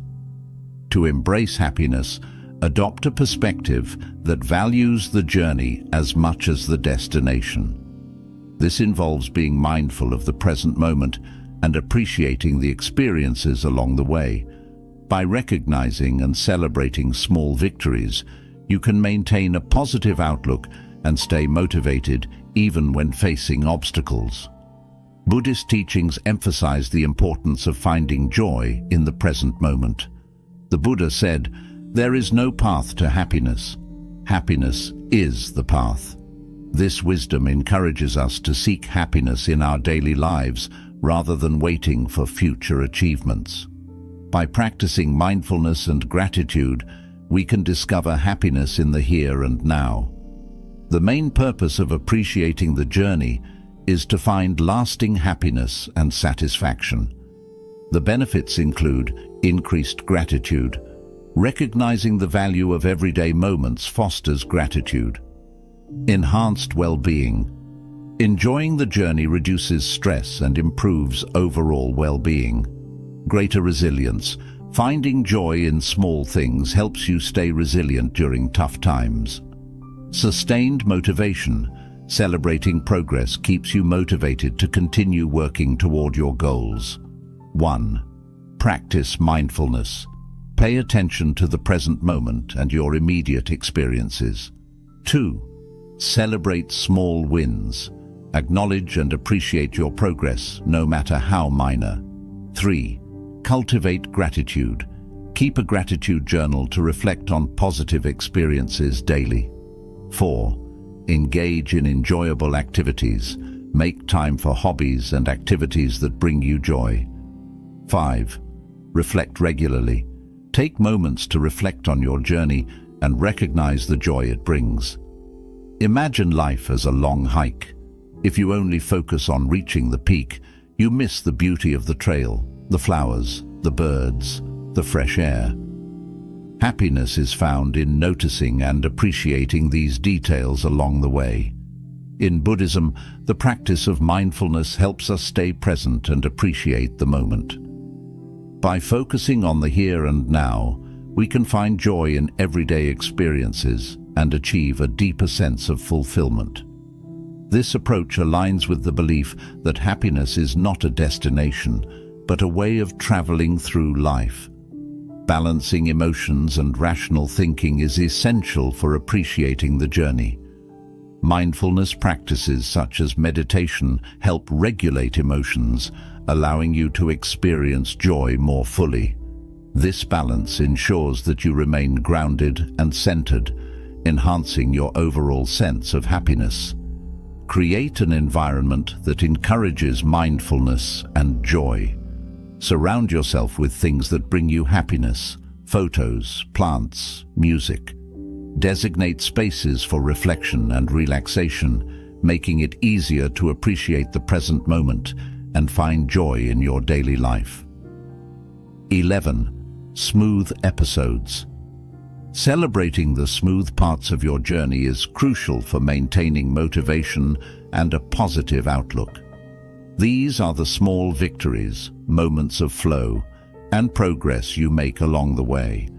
To embrace happiness, adopt a perspective that values the journey as much as the destination. This involves being mindful of the present moment and appreciating the experiences along the way. By recognizing and celebrating small victories, you can maintain a positive outlook and stay motivated even when facing obstacles. Buddhist teachings emphasize the importance of finding joy in the present moment. The Buddha said, "There is no path to happiness. Happiness is the path." This wisdom encourages us to seek happiness in our daily lives rather than waiting for future achievements. By practicing mindfulness and gratitude, we can discover happiness in the here and now. The main purpose of appreciating the journey is to find lasting happiness and satisfaction. The benefits include increased gratitude. Recognizing the value of everyday moments fosters gratitude. Enhanced well-being. Enjoying the journey reduces stress and improves overall well-being. Greater resilience. Finding joy in small things helps you stay resilient during tough times. Sustained motivation. Celebrating progress keeps you motivated to continue working toward your goals. 1. Practice mindfulness. Pay attention to the present moment and your immediate experiences. 2. Celebrate small wins. Acknowledge and appreciate your progress, no matter how minor. 3. Cultivate gratitude. Keep a gratitude journal to reflect on positive experiences daily. 4. Engage in enjoyable activities. Make time for hobbies and activities that bring you joy. 5. Reflect regularly. Take moments to reflect on your journey and recognize the joy it brings. Imagine life as a long hike. If you only focus on reaching the peak, you miss the beauty of the trail, the flowers, the birds, the fresh air. Happiness is found in noticing and appreciating these details along the way. In Buddhism, the practice of mindfulness helps us stay present and appreciate the moment. By focusing on the here and now, we can find joy in everyday experiences and achieve a deeper sense of fulfillment. This approach aligns with the belief that happiness is not a destination, but a way of traveling through life. Balancing emotions and rational thinking is essential for appreciating the journey. Mindfulness practices such as meditation help regulate emotions, allowing you to experience joy more fully. This balance ensures that you remain grounded and centered, enhancing your overall sense of happiness. Create an environment that encourages mindfulness and joy. Surround yourself with things that bring you happiness: photos, plants, music. Designate spaces for reflection and relaxation, making it easier to appreciate the present moment and find joy in your daily life. 11. Smooth episodes. Celebrating the smooth parts of your journey is crucial for maintaining motivation and a positive outlook. These are the small victories, moments of flow, and progress you make along the way.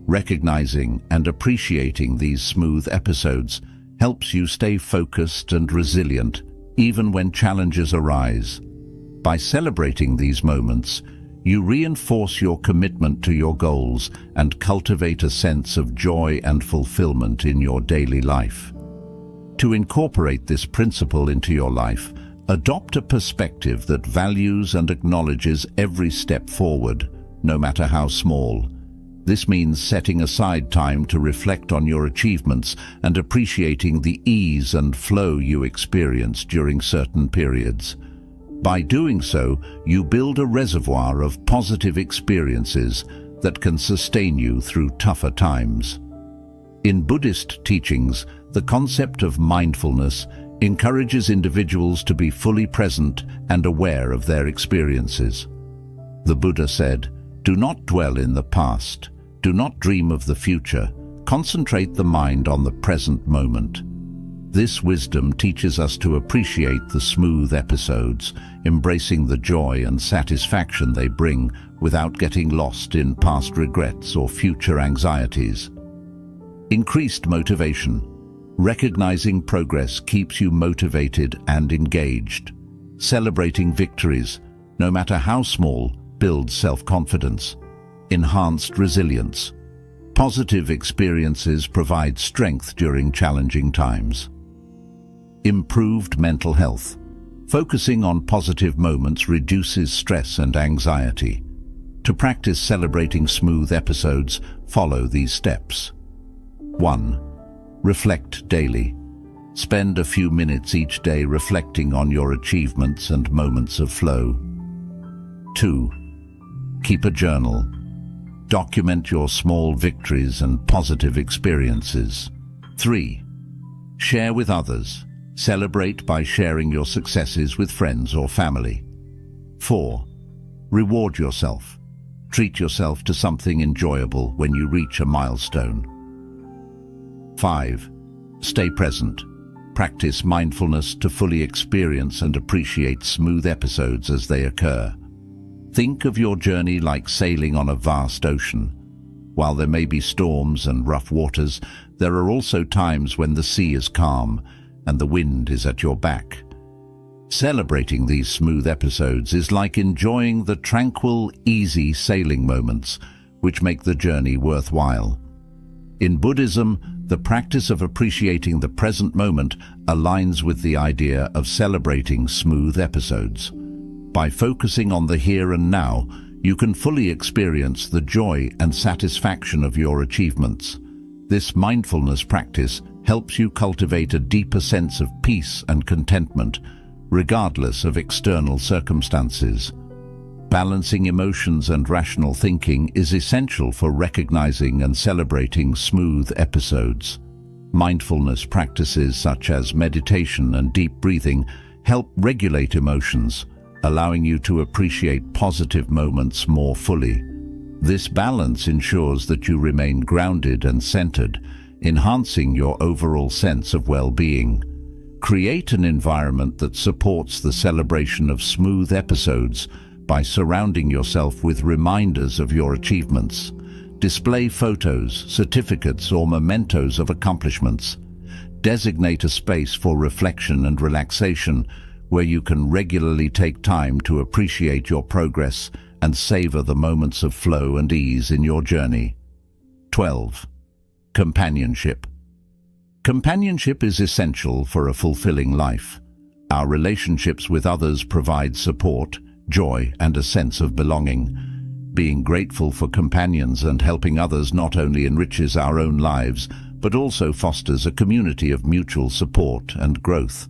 Recognizing and appreciating these smooth episodes helps you stay focused and resilient, even when challenges arise. By celebrating these moments, you reinforce your commitment to your goals and cultivate a sense of joy and fulfillment in your daily life. To incorporate this principle into your life, adopt a perspective that values and acknowledges every step forward, no matter how small. This means setting aside time to reflect on your achievements and appreciating the ease and flow you experience during certain periods. By doing so, you build a reservoir of positive experiences that can sustain you through tougher times. In Buddhist teachings, the concept of mindfulness encourages individuals to be fully present and aware of their experiences. The Buddha said, "Do not dwell in the past. Do not dream of the future. Concentrate the mind on the present moment." This wisdom teaches us to appreciate the smooth episodes, embracing the joy and satisfaction they bring without getting lost in past regrets or future anxieties. Increased motivation. Recognizing progress keeps you motivated and engaged. Celebrating victories, no matter how small, builds self-confidence. Enhanced resilience. Positive experiences provide strength during challenging times. Improved mental health. Focusing on positive moments reduces stress and anxiety. To practice celebrating smooth episodes, follow these steps. 1. Reflect daily. Spend a few minutes each day reflecting on your achievements and moments of flow. 2. Keep a journal. Document your small victories and positive experiences. 3. Share with others. Celebrate by sharing your successes with friends or family. 4. Reward yourself. Treat yourself to something enjoyable when you reach a milestone. 5. Stay present. Practice mindfulness to fully experience and appreciate smooth episodes as they occur. Think of your journey like sailing on a vast ocean. While there may be storms and rough waters, there are also times when the sea is calm and the wind is at your back. Celebrating these smooth episodes is like enjoying the tranquil, easy sailing moments which make the journey worthwhile. In Buddhism, the practice of appreciating the present moment aligns with the idea of celebrating smooth episodes. By focusing on the here and now, you can fully experience the joy and satisfaction of your achievements. This mindfulness practice helps you cultivate a deeper sense of peace and contentment, regardless of external circumstances. Balancing emotions and rational thinking is essential for recognizing and celebrating smooth episodes. Mindfulness practices such as meditation and deep breathing help regulate emotions, allowing you to appreciate positive moments more fully. This balance ensures that you remain grounded and centered, enhancing your overall sense of well-being. Create an environment that supports the celebration of smooth episodes by surrounding yourself with reminders of your achievements. Display photos, certificates, or mementos of accomplishments. Designate a space for reflection and relaxation where you can regularly take time to appreciate your progress and savor the moments of flow and ease in your journey. 12. Companionship. Companionship is essential for a fulfilling life. Our relationships with others provide support, joy, and a sense of belonging. Being grateful for companions and helping others not only enriches our own lives, but also fosters a community of mutual support and growth.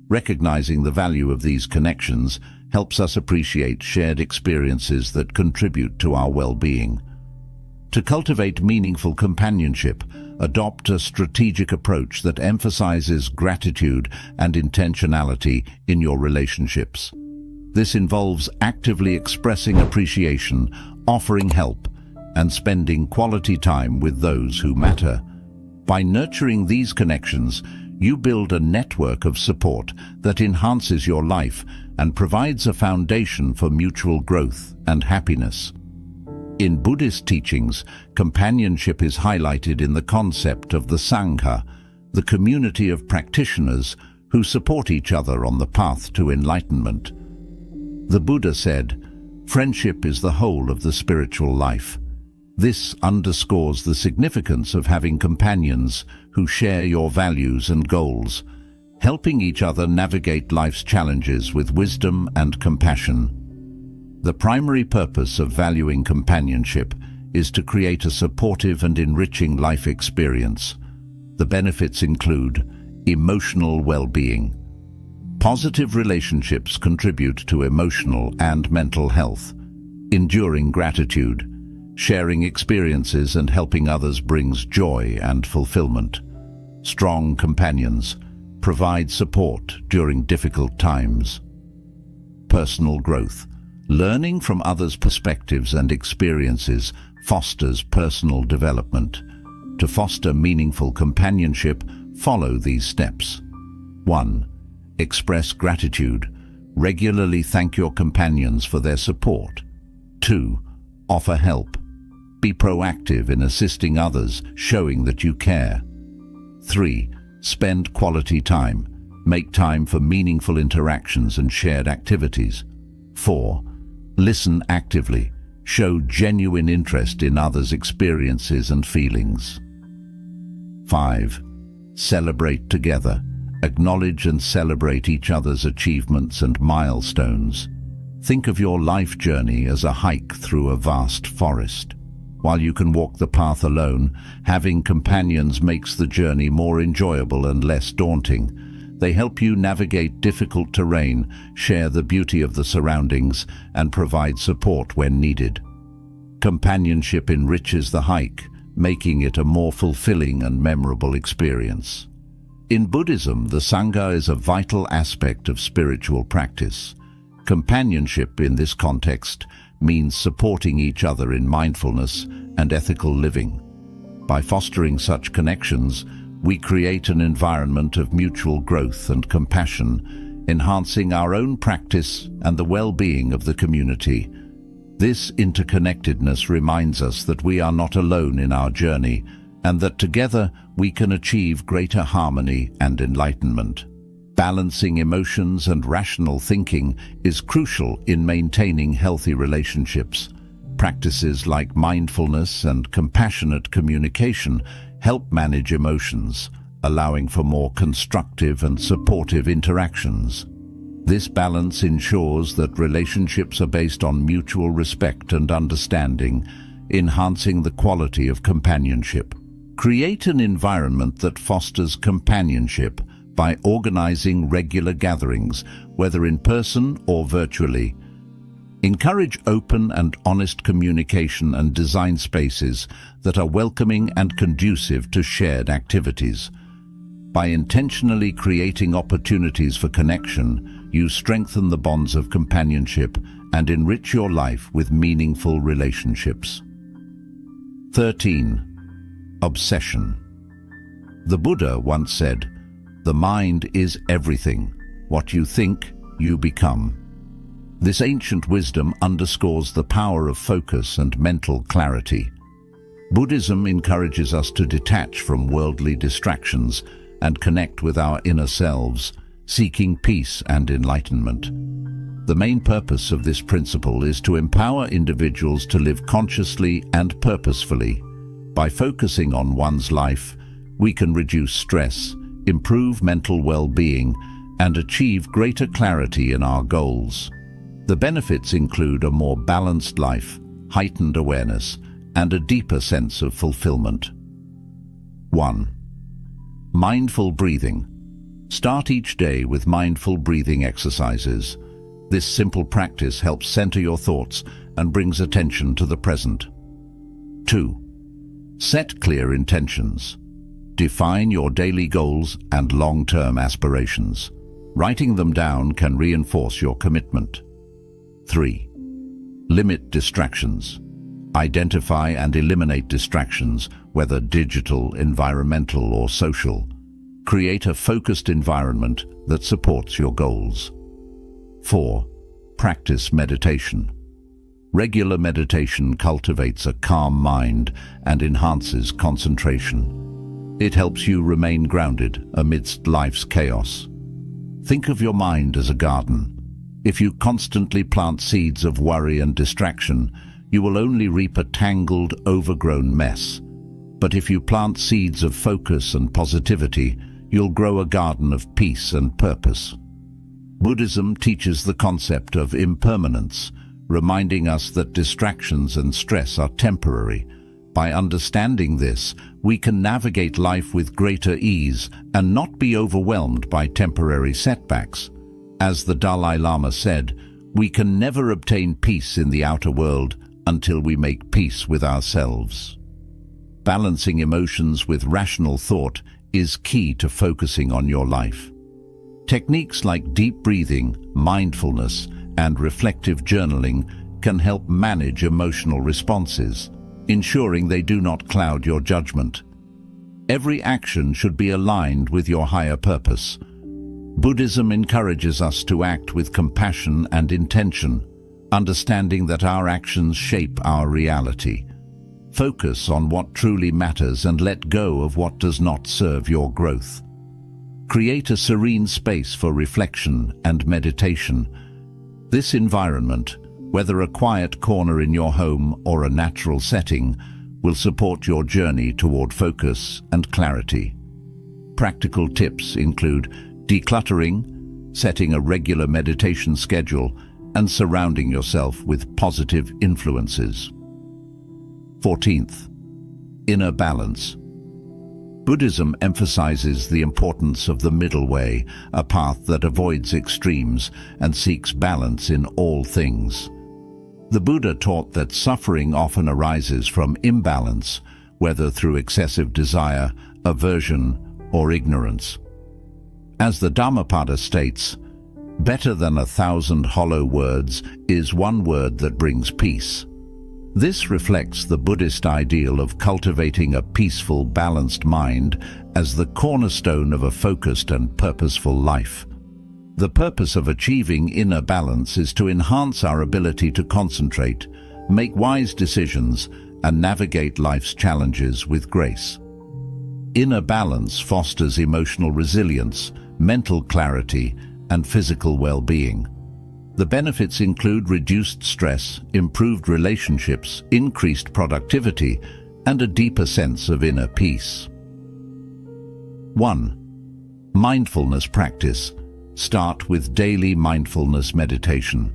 Recognizing the value of these connections helps us appreciate shared experiences that contribute to our well-being. To cultivate meaningful companionship, adopt a strategic approach that emphasizes gratitude and intentionality in your relationships. This involves actively expressing appreciation, offering help, and spending quality time with those who matter. By nurturing these connections, you build a network of support that enhances your life and provides a foundation for mutual growth and happiness. In Buddhist teachings, companionship is highlighted in the concept of the Sangha, the community of practitioners who support each other on the path to enlightenment. The Buddha said, "Friendship is the whole of the spiritual life." This underscores the significance of having companions who share your values and goals, helping each other navigate life's challenges with wisdom and compassion. The primary purpose of valuing companionship is to create a supportive and enriching life experience. The benefits include emotional well-being. Positive relationships contribute to emotional and mental health. Enduring gratitude. Sharing experiences and helping others brings joy and fulfillment. Strong companions provide support during difficult times. Personal growth. Learning from others' perspectives and experiences fosters personal development. To foster meaningful companionship, follow these steps. 1. Express gratitude. Regularly thank your companions for their support. 2. Offer help. Be proactive in assisting others, showing that you care. 3. Spend quality time. Make time for meaningful interactions and shared activities. 4. Listen actively. Show genuine interest in others' experiences and feelings. 5. Celebrate together. Acknowledge and celebrate each other's achievements and milestones. Think of your life journey as a hike through a vast forest. While you can walk the path alone, having companions makes the journey more enjoyable and less daunting. They help you navigate difficult terrain, share the beauty of the surroundings, and provide support when needed. Companionship enriches the hike, making it a more fulfilling and memorable experience. In Buddhism, the Sangha is a vital aspect of spiritual practice. Companionship in this context means supporting each other in mindfulness and ethical living. By fostering such connections, we create an environment of mutual growth and compassion, enhancing our own practice and the well-being of the community. This interconnectedness reminds us that we are not alone in our journey, and that together we can achieve greater harmony and enlightenment. Balancing emotions and rational thinking is crucial in maintaining healthy relationships. Practices like mindfulness and compassionate communication help manage emotions, allowing for more constructive and supportive interactions. This balance ensures that relationships are based on mutual respect and understanding, enhancing the quality of companionship. Create an environment that fosters companionship by organizing regular gatherings, whether in person or virtually. Encourage open and honest communication and design spaces that are welcoming and conducive to shared activities. By intentionally creating opportunities for connection, you strengthen the bonds of companionship and enrich your life with meaningful relationships. 13. Obsession. The Buddha once said, "The mind is everything. What you think, you become." This ancient wisdom underscores the power of focus and mental clarity. Buddhism encourages us to detach from worldly distractions and connect with our inner selves, seeking peace and enlightenment. The main purpose of this principle is to empower individuals to live consciously and purposefully. By focusing on one's life, we can reduce stress, improve mental well-being, and achieve greater clarity in our goals. The benefits include a more balanced life, heightened awareness, and a deeper sense of fulfillment. 1. Mindful breathing. Start each day with mindful breathing exercises. This simple practice helps center your thoughts and brings attention to the present. 2. Set clear intentions. Define your daily goals and long-term aspirations. Writing them down can reinforce your commitment. 3. Limit distractions. Identify and eliminate distractions, whether digital, environmental, or social. Create a focused environment that supports your goals. 4. Practice meditation. Regular meditation cultivates a calm mind and enhances concentration. It helps you remain grounded amidst life's chaos. Think of your mind as a garden. If you constantly plant seeds of worry and distraction, you will only reap a tangled, overgrown mess. But if you plant seeds of focus and positivity, you'll grow a garden of peace and purpose. Buddhism teaches the concept of impermanence, reminding us that distractions and stress are temporary. By understanding this, we can navigate life with greater ease and not be overwhelmed by temporary setbacks. As the Dalai Lama said, we can never obtain peace in the outer world until we make peace with ourselves. Balancing emotions with rational thought is key to focusing on your life. Techniques like deep breathing, mindfulness, and reflective journaling can help manage emotional responses, ensuring they do not cloud your judgment. Every action should be aligned with your higher purpose. Buddhism encourages us to act with compassion and intention, understanding that our actions shape our reality. Focus on what truly matters and let go of what does not serve your growth. Create a serene space for reflection and meditation. This environment, whether a quiet corner in your home or a natural setting, will support your journey toward focus and clarity. Practical tips include decluttering, setting a regular meditation schedule, and surrounding yourself with positive influences. 14th, inner balance. Buddhism emphasizes the importance of the middle way, a path that avoids extremes and seeks balance in all things. The Buddha taught that suffering often arises from imbalance, whether through excessive desire, aversion, or ignorance. As the Dhammapada states, "Better than 1,000 hollow words is one word that brings peace." This reflects the Buddhist ideal of cultivating a peaceful, balanced mind as the cornerstone of a focused and purposeful life. The purpose of achieving inner balance is to enhance our ability to concentrate, make wise decisions, and navigate life's challenges with grace. Inner balance fosters emotional resilience, mental clarity, and physical well-being. The benefits include reduced stress, improved relationships, increased productivity, and a deeper sense of inner peace. 1. Mindfulness practice. Start with daily mindfulness meditation.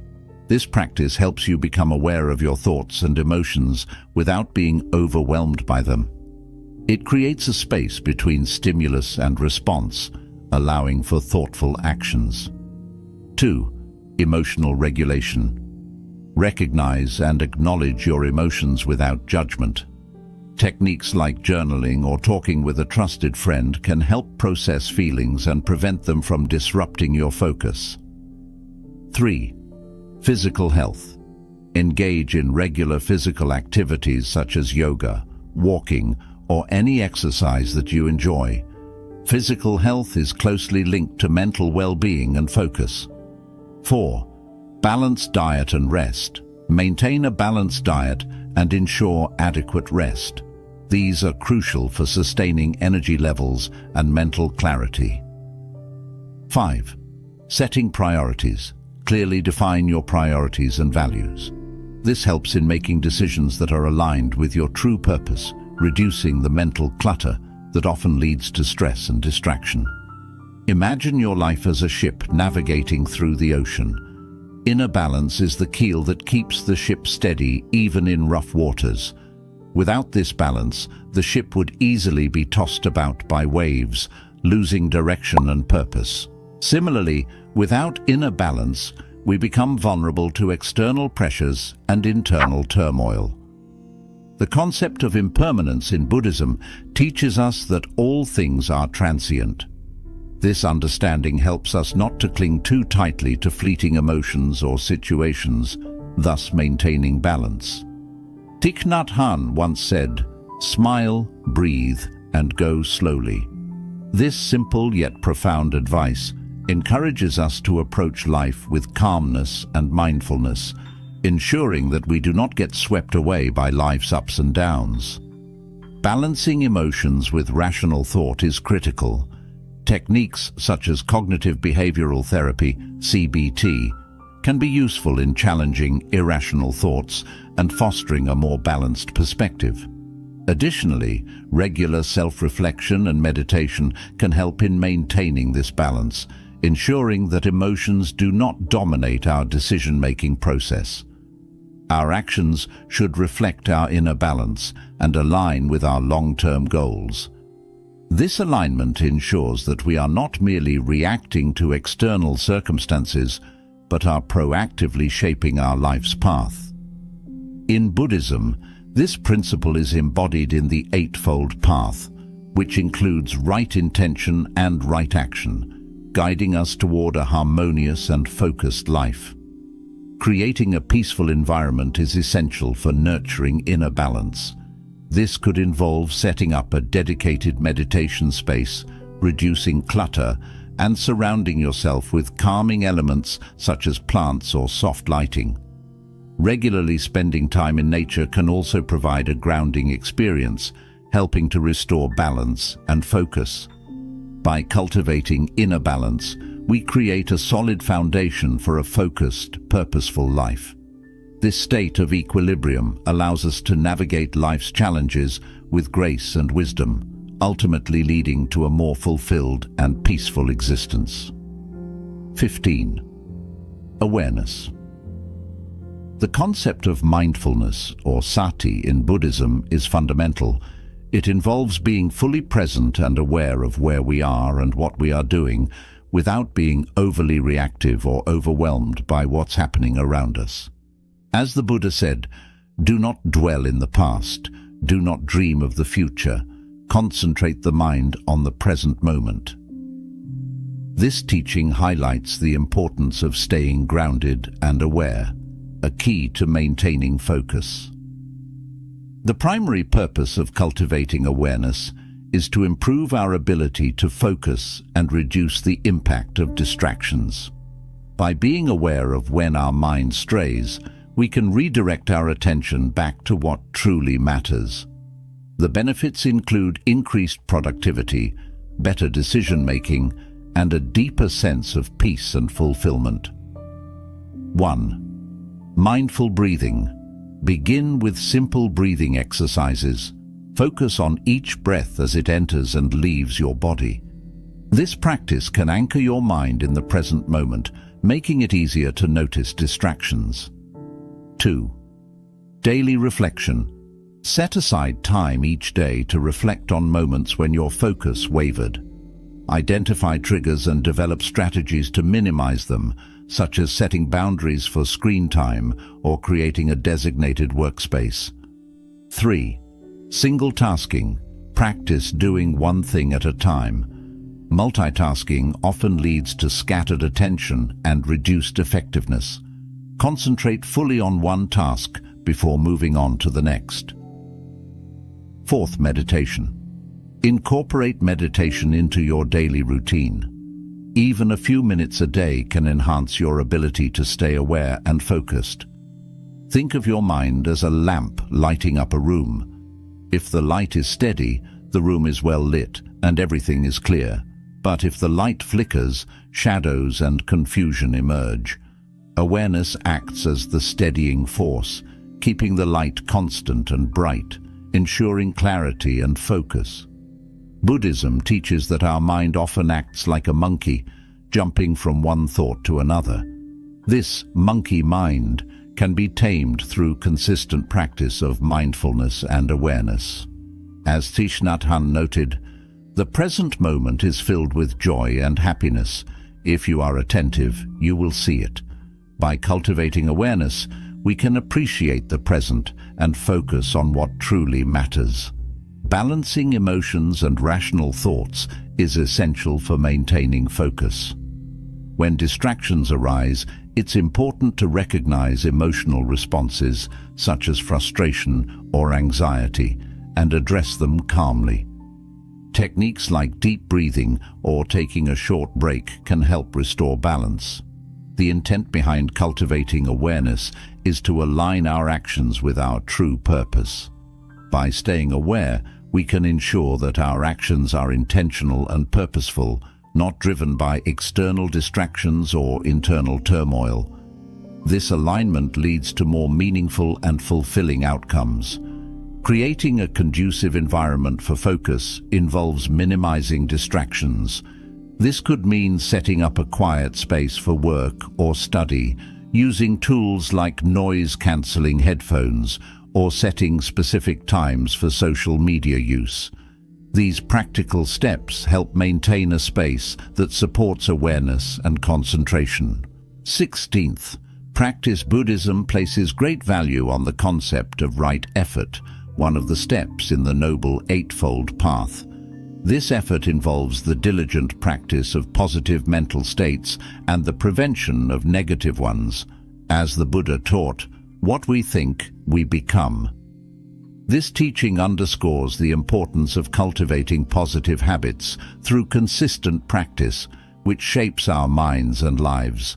This practice helps you become aware of your thoughts and emotions without being overwhelmed by them. It creates a space between stimulus and response, allowing for thoughtful actions. 2. Emotional regulation. Recognize and acknowledge your emotions without judgment. Techniques like journaling or talking with a trusted friend can help process feelings and prevent them from disrupting your focus. 3. Physical health. Engage in regular physical activities such as yoga, walking, or any exercise that you enjoy. Physical health is closely linked to mental well-being and focus. 4. Balanced diet and rest. Maintain a balanced diet and ensure adequate rest. These are crucial for sustaining energy levels and mental clarity. 5. Setting priorities. Clearly define your priorities and values. This helps in making decisions that are aligned with your true purpose, reducing the mental clutter that often leads to stress and distraction. Imagine your life as a ship navigating through the ocean. Inner balance is the keel that keeps the ship steady even in rough waters. Without this balance, the ship would easily be tossed about by waves, losing direction and purpose. Similarly, without inner balance, we become vulnerable to external pressures and internal turmoil. The concept of impermanence in Buddhism teaches us that all things are transient. This understanding helps us not to cling too tightly to fleeting emotions or situations, thus maintaining balance. Thich Nhat Hanh once said, "Smile, breathe, and go slowly." This simple yet profound advice encourages us to approach life with calmness and mindfulness, ensuring that we do not get swept away by life's ups and downs. Balancing emotions with rational thought is critical. Techniques such as cognitive behavioral therapy, CBT, can be useful in challenging irrational thoughts and fostering a more balanced perspective. Additionally, regular self-reflection and meditation can help in maintaining this balance, ensuring that emotions do not dominate our decision-making process. Our actions should reflect our inner balance and align with our long-term goals. This alignment ensures that we are not merely reacting to external circumstances, but are proactively shaping our life's path. In Buddhism, this principle is embodied in the Eightfold Path, which includes right intention and right action, guiding us toward a harmonious and focused life. Creating a peaceful environment is essential for nurturing inner balance. This could involve setting up a dedicated meditation space, reducing clutter, and surrounding yourself with calming elements such as plants or soft lighting. Regularly spending time in nature can also provide a grounding experience, helping to restore balance and focus. By cultivating inner balance, we create a solid foundation for a focused, purposeful life. This state of equilibrium allows us to navigate life's challenges with grace and wisdom, ultimately leading to a more fulfilled and peaceful existence. 15. Awareness. The concept of mindfulness, or sati in Buddhism, is fundamental. It involves being fully present and aware of where we are and what we are doing, without being overly reactive or overwhelmed by what's happening around us. As the Buddha said, "Do not dwell in the past, do not dream of the future, concentrate the mind on the present moment." This teaching highlights the importance of staying grounded and aware, a key to maintaining focus. The primary purpose of cultivating awareness is to improve our ability to focus and reduce the impact of distractions. By being aware of when our mind strays, we can redirect our attention back to what truly matters. The benefits include increased productivity, better decision-making, and a deeper sense of peace and fulfillment. 1. Mindful breathing. Begin with simple breathing exercises. Focus on each breath as it enters and leaves your body. This practice can anchor your mind in the present moment, making it easier to notice distractions. 2. Daily reflection. Set aside time each day to reflect on moments when your focus wavered. Identify triggers and develop strategies to minimize them, such as setting boundaries for screen time or creating a designated workspace. 3. Single tasking. Practice doing one thing at a time. Multitasking often leads to scattered attention and reduced effectiveness. Concentrate fully on one task before moving on to the next. 4th, meditation. Incorporate meditation into your daily routine. Even a few minutes a day can enhance your ability to stay aware and focused. Think of your mind as a lamp lighting up a room. If the light is steady, the room is well lit and everything is clear. But if the light flickers, shadows and confusion emerge. Awareness acts as the steadying force, keeping the light constant and bright, ensuring clarity and focus. Buddhism teaches that our mind often acts like a monkey, jumping from one thought to another. This monkey mind can be tamed through consistent practice of mindfulness and awareness. As Thich Nhat Hanh noted, "The present moment is filled with joy and happiness. If you are attentive, you will see it." By cultivating awareness, we can appreciate the present and focus on what truly matters. Balancing emotions and rational thoughts is essential for maintaining focus. When distractions arise, it's important to recognize emotional responses such as frustration or anxiety and address them calmly. Techniques like deep breathing or taking a short break can help restore balance. The intent behind cultivating awareness is to align our actions with our true purpose. By staying aware, we can ensure that our actions are intentional and purposeful, not driven by external distractions or internal turmoil. This alignment leads to more meaningful and fulfilling outcomes. Creating a conducive environment for focus involves minimizing distractions. This could mean setting up a quiet space for work or study, using tools like noise-canceling headphones, or setting specific times for social media use. These practical steps help maintain a space that supports awareness and concentration. 16th, practice Buddhism places great value on the concept of right effort, one of the steps in the Noble Eightfold Path. This effort involves the diligent practice of positive mental states and the prevention of negative ones. As the Buddha taught, what we think, we become. This teaching underscores the importance of cultivating positive habits through consistent practice, which shapes our minds and lives.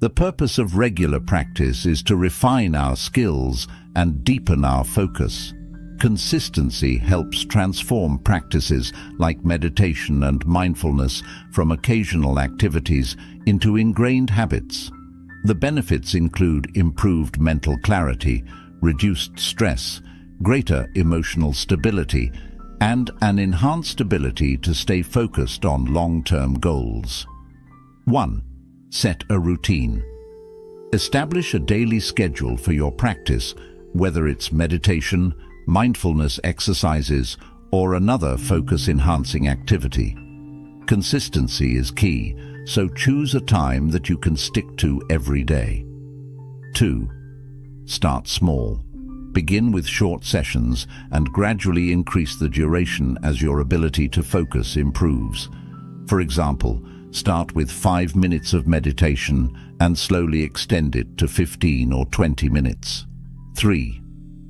The purpose of regular practice is to refine our skills and deepen our focus. Consistency helps transform practices like meditation and mindfulness from occasional activities into ingrained habits. The benefits include improved mental clarity, reduced stress, greater emotional stability, and an enhanced ability to stay focused on long-term goals. 1. Set a routine. Establish a daily schedule for your practice, whether it's meditation, mindfulness exercises, or another focus-enhancing activity. Consistency is key, so choose a time that you can stick to every day. 2. Start small. Begin with short sessions and gradually increase the duration as your ability to focus improves. For example, start with 5 minutes of meditation and slowly extend it to 15 or 20 minutes. 3.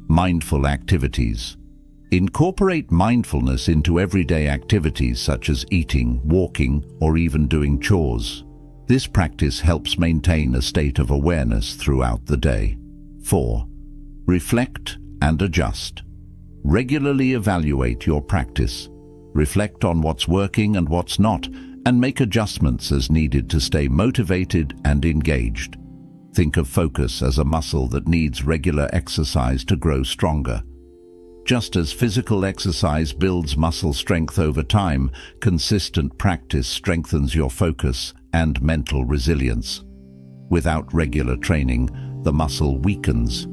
Mindful activities. Incorporate mindfulness into everyday activities such as eating, walking, or even doing chores. This practice helps maintain a state of awareness throughout the day. 4. Reflect and adjust. Regularly evaluate your practice. Reflect on what's working and what's not, and make adjustments as needed to stay motivated and engaged. Think of focus as a muscle that needs regular exercise to grow stronger. Just as physical exercise builds muscle strength over time, consistent practice strengthens your focus and mental resilience. Without regular training, the muscle weakens,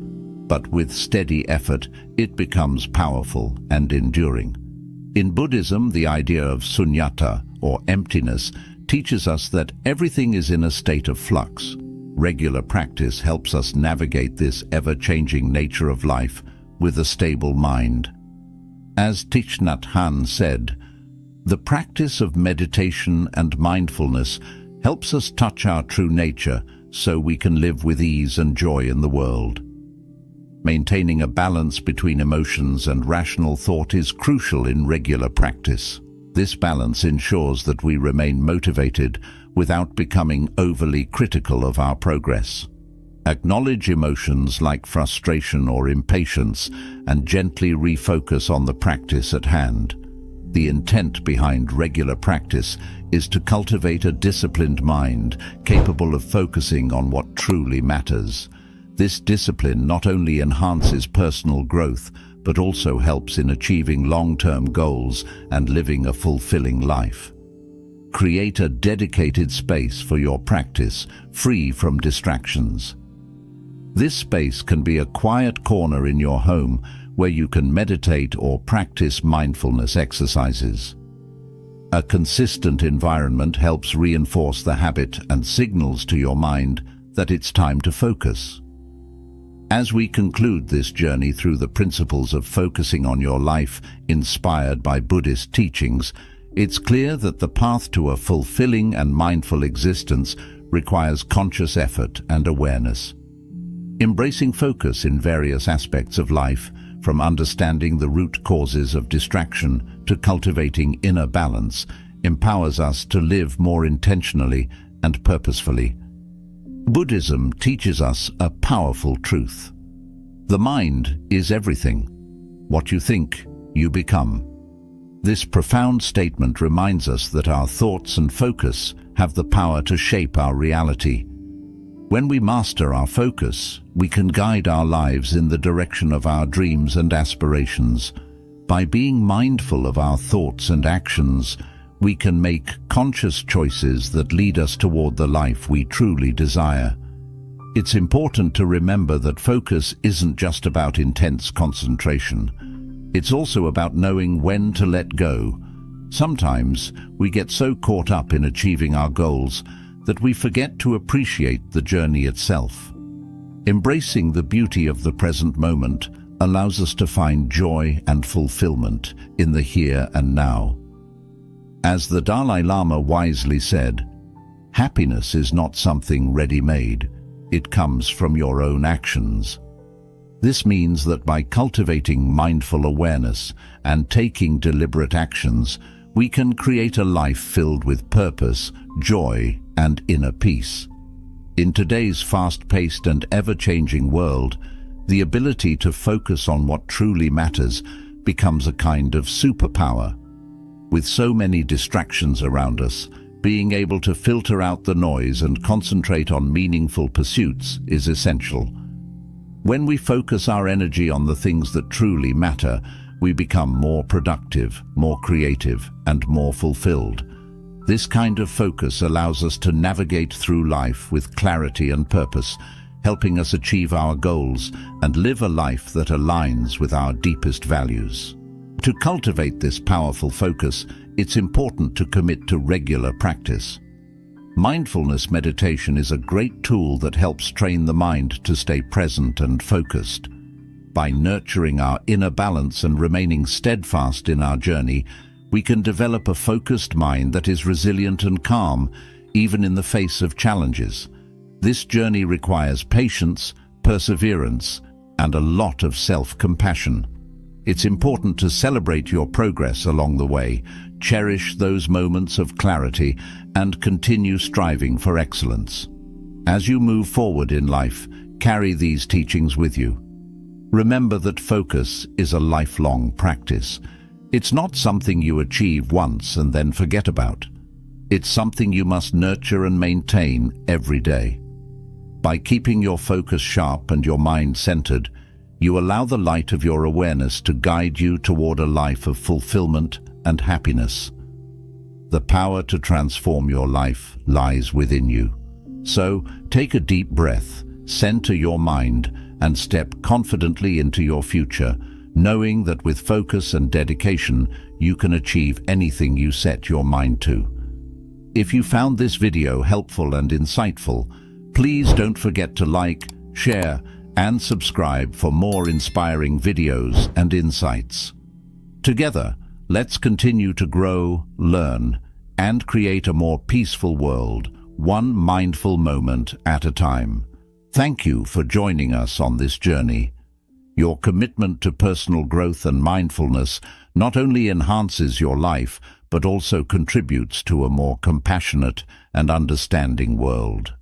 but with steady effort, it becomes powerful and enduring. In Buddhism, the idea of sunyata, or emptiness, teaches us that everything is in a state of flux. Regular practice helps us navigate this ever-changing nature of life with a stable mind. As Thich Nhat Hanh said, "The practice of meditation and mindfulness helps us touch our true nature so we can live with ease and joy in the world." Maintaining a balance between emotions and rational thought is crucial in regular practice. This balance ensures that we remain motivated without becoming overly critical of our progress. Acknowledge emotions like frustration or impatience and gently refocus on the practice at hand. The intent behind regular practice is to cultivate a disciplined mind capable of focusing on what truly matters. This discipline not only enhances personal growth, but also helps in achieving long-term goals and living a fulfilling life. Create a dedicated space for your practice, free from distractions. This space can be a quiet corner in your home where you can meditate or practice mindfulness exercises. A consistent environment helps reinforce the habit and signals to your mind that it's time to focus. As we conclude this journey through the principles of focusing on your life inspired by Buddhist teachings, it's clear that the path to a fulfilling and mindful existence requires conscious effort and awareness. Embracing focus in various aspects of life, from understanding the root causes of distraction to cultivating inner balance, empowers us to live more intentionally and purposefully. Buddhism teaches us a powerful truth. The mind is everything. What you think, you become. This profound statement reminds us that our thoughts and focus have the power to shape our reality. When we master our focus, we can guide our lives in the direction of our dreams and aspirations. By being mindful of our thoughts and actions, we can make conscious choices that lead us toward the life we truly desire. It's important to remember that focus isn't just about intense concentration. It's also about knowing when to let go. Sometimes we get so caught up in achieving our goals that we forget to appreciate the journey itself. Embracing the beauty of the present moment allows us to find joy and fulfillment in the here and now. As the Dalai Lama wisely said, "Happiness is not something ready-made. It comes from your own actions." This means that by cultivating mindful awareness and taking deliberate actions, we can create a life filled with purpose, joy, and inner peace. In today's fast-paced and ever-changing world, the ability to focus on what truly matters becomes a kind of superpower. With so many distractions around us, being able to filter out the noise and concentrate on meaningful pursuits is essential. When we focus our energy on the things that truly matter, we become more productive, more creative, and more fulfilled. This kind of focus allows us to navigate through life with clarity and purpose, helping us achieve our goals and live a life that aligns with our deepest values. To cultivate this powerful focus, it's important to commit to regular practice. Mindfulness meditation is a great tool that helps train the mind to stay present and focused. By nurturing our inner balance and remaining steadfast in our journey, we can develop a focused mind that is resilient and calm, even in the face of challenges. This journey requires patience, perseverance, and a lot of self-compassion. It's important to celebrate your progress along the way, cherish those moments of clarity, and continue striving for excellence. As you move forward in life, carry these teachings with you. Remember that focus is a lifelong practice. It's not something you achieve once and then forget about. It's something you must nurture and maintain every day. By keeping your focus sharp and your mind centered, you allow the light of your awareness to guide you toward a life of fulfillment and happiness. The power to transform your life lies within you. So, take a deep breath, center your mind, and step confidently into your future, knowing that with focus and dedication, you can achieve anything you set your mind to. If you found this video helpful and insightful, please don't forget to like, share, and subscribe for more inspiring videos and insights. Together, let's continue to grow, learn, and create a more peaceful world, one mindful moment at a time. Thank you for joining us on this journey. Your commitment to personal growth and mindfulness not only enhances your life, but also contributes to a more compassionate and understanding world.